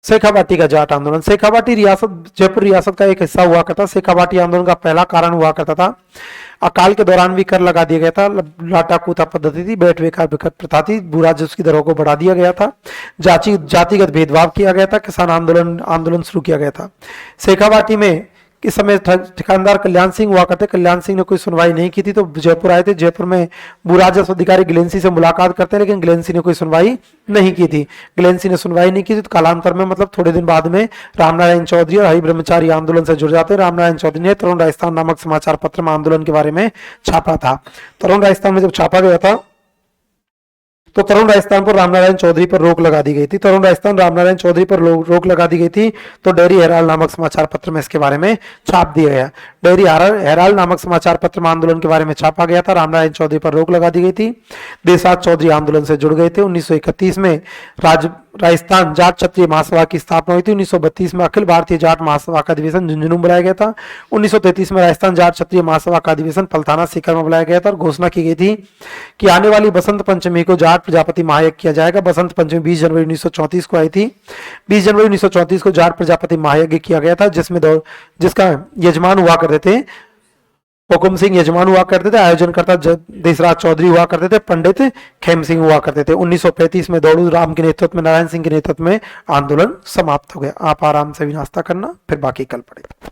शेखावाटी का जाट आंदोलन। शेखावाटी रियासत जयपुर रियासत का एक हिस्सा हुआ करता। शेखावाटी आंदोलन का पहला कारण हुआ करता था अकाल के दौरान भी कर लगा दिया गया था। लाटाकूटा पद्धति थी, बैठ बेकार प्रथा थी, भूराजस्व की दरों को बढ़ा दिया गया था, जातिगत भेदभाव किया गया था, किसान आंदोलन शुरू किया गया था। शेखावाटी में इस समय ठिकानदार कल्याण सिंह हुआ करते। कल्याण सिंह ने कोई सुनवाई नहीं की थी, तो जयपुर आए थे। जयपुर में भूराजस्व अधिकारी गिलेंसी से मुलाकात करते हैं, लेकिन गिलेंसी ने कोई सुनवाई नहीं की थी। गिलेंसी ने सुनवाई नहीं की थी, तो कालांतर में मतलब थोड़े दिन बाद में रामनारायण चौधरी और हरि ब्रह्मचारी आंदोलन से जुड़ जाते हैं। रामनारायण चौधरी ने तरुण राजस्थान नामक समाचार पत्र में आंदोलन के बारे में छापा था। तरुण राजस्थान में जब छापा गया था, तो तरुण राजस्थान पर रामनारायण चौधरी पर रोक लगा दी गई थी। तरुण राजस्थान रामनारायण चौधरी पर रोक लगा दी गई थी, तो डेयरी हेराल्ड नामक समाचार पत्र में इसके बारे में छाप दिया गया। डेयरी हेराल्ड नामक समाचार पत्र में आंदोलन के बारे में छापा गया था। रामनारायण चौधरी पर रोक लगा दी गई थी। देसात चौधरी आंदोलन से जुड़ गए थे। 1931 में राजस्थान जाट क्षत्रिय महासभा की स्थापना हुई थी। 1932 में अखिल भारतीय जाट महासभा का अधिवेशन झुंझुनू बुलाया गया था। 1933 में राजस्थान जाट क्षत्रिय महासभा का अधिवेशन पलथाना सीकर में बुलाया गया था और घोषणा की गई थी कि आने वाली बसंत पंचमी को जाट प्रजापति महायज्ञ किया जाएगा। बसंत पंचमी 20 जनवरी 1934 को आई थी। 20 जनवरी 1934 को जाट प्रजापति महायज्ञ किया गया था, जिसका यजमान हुआ करते थे हुकुम सिंह यजमान हुआ करते थे। आयोजनकर्ता देशराज चौधरी हुआ करते थे। पंडित खेम सिंह हुआ करते थे। 1935 में दौड़ू राम के नेतृत्व में, नारायण सिंह के नेतृत्व में आंदोलन समाप्त हो गया। आप आराम से भी नाश्ता करना, फिर बाकी कल पढ़ेगा।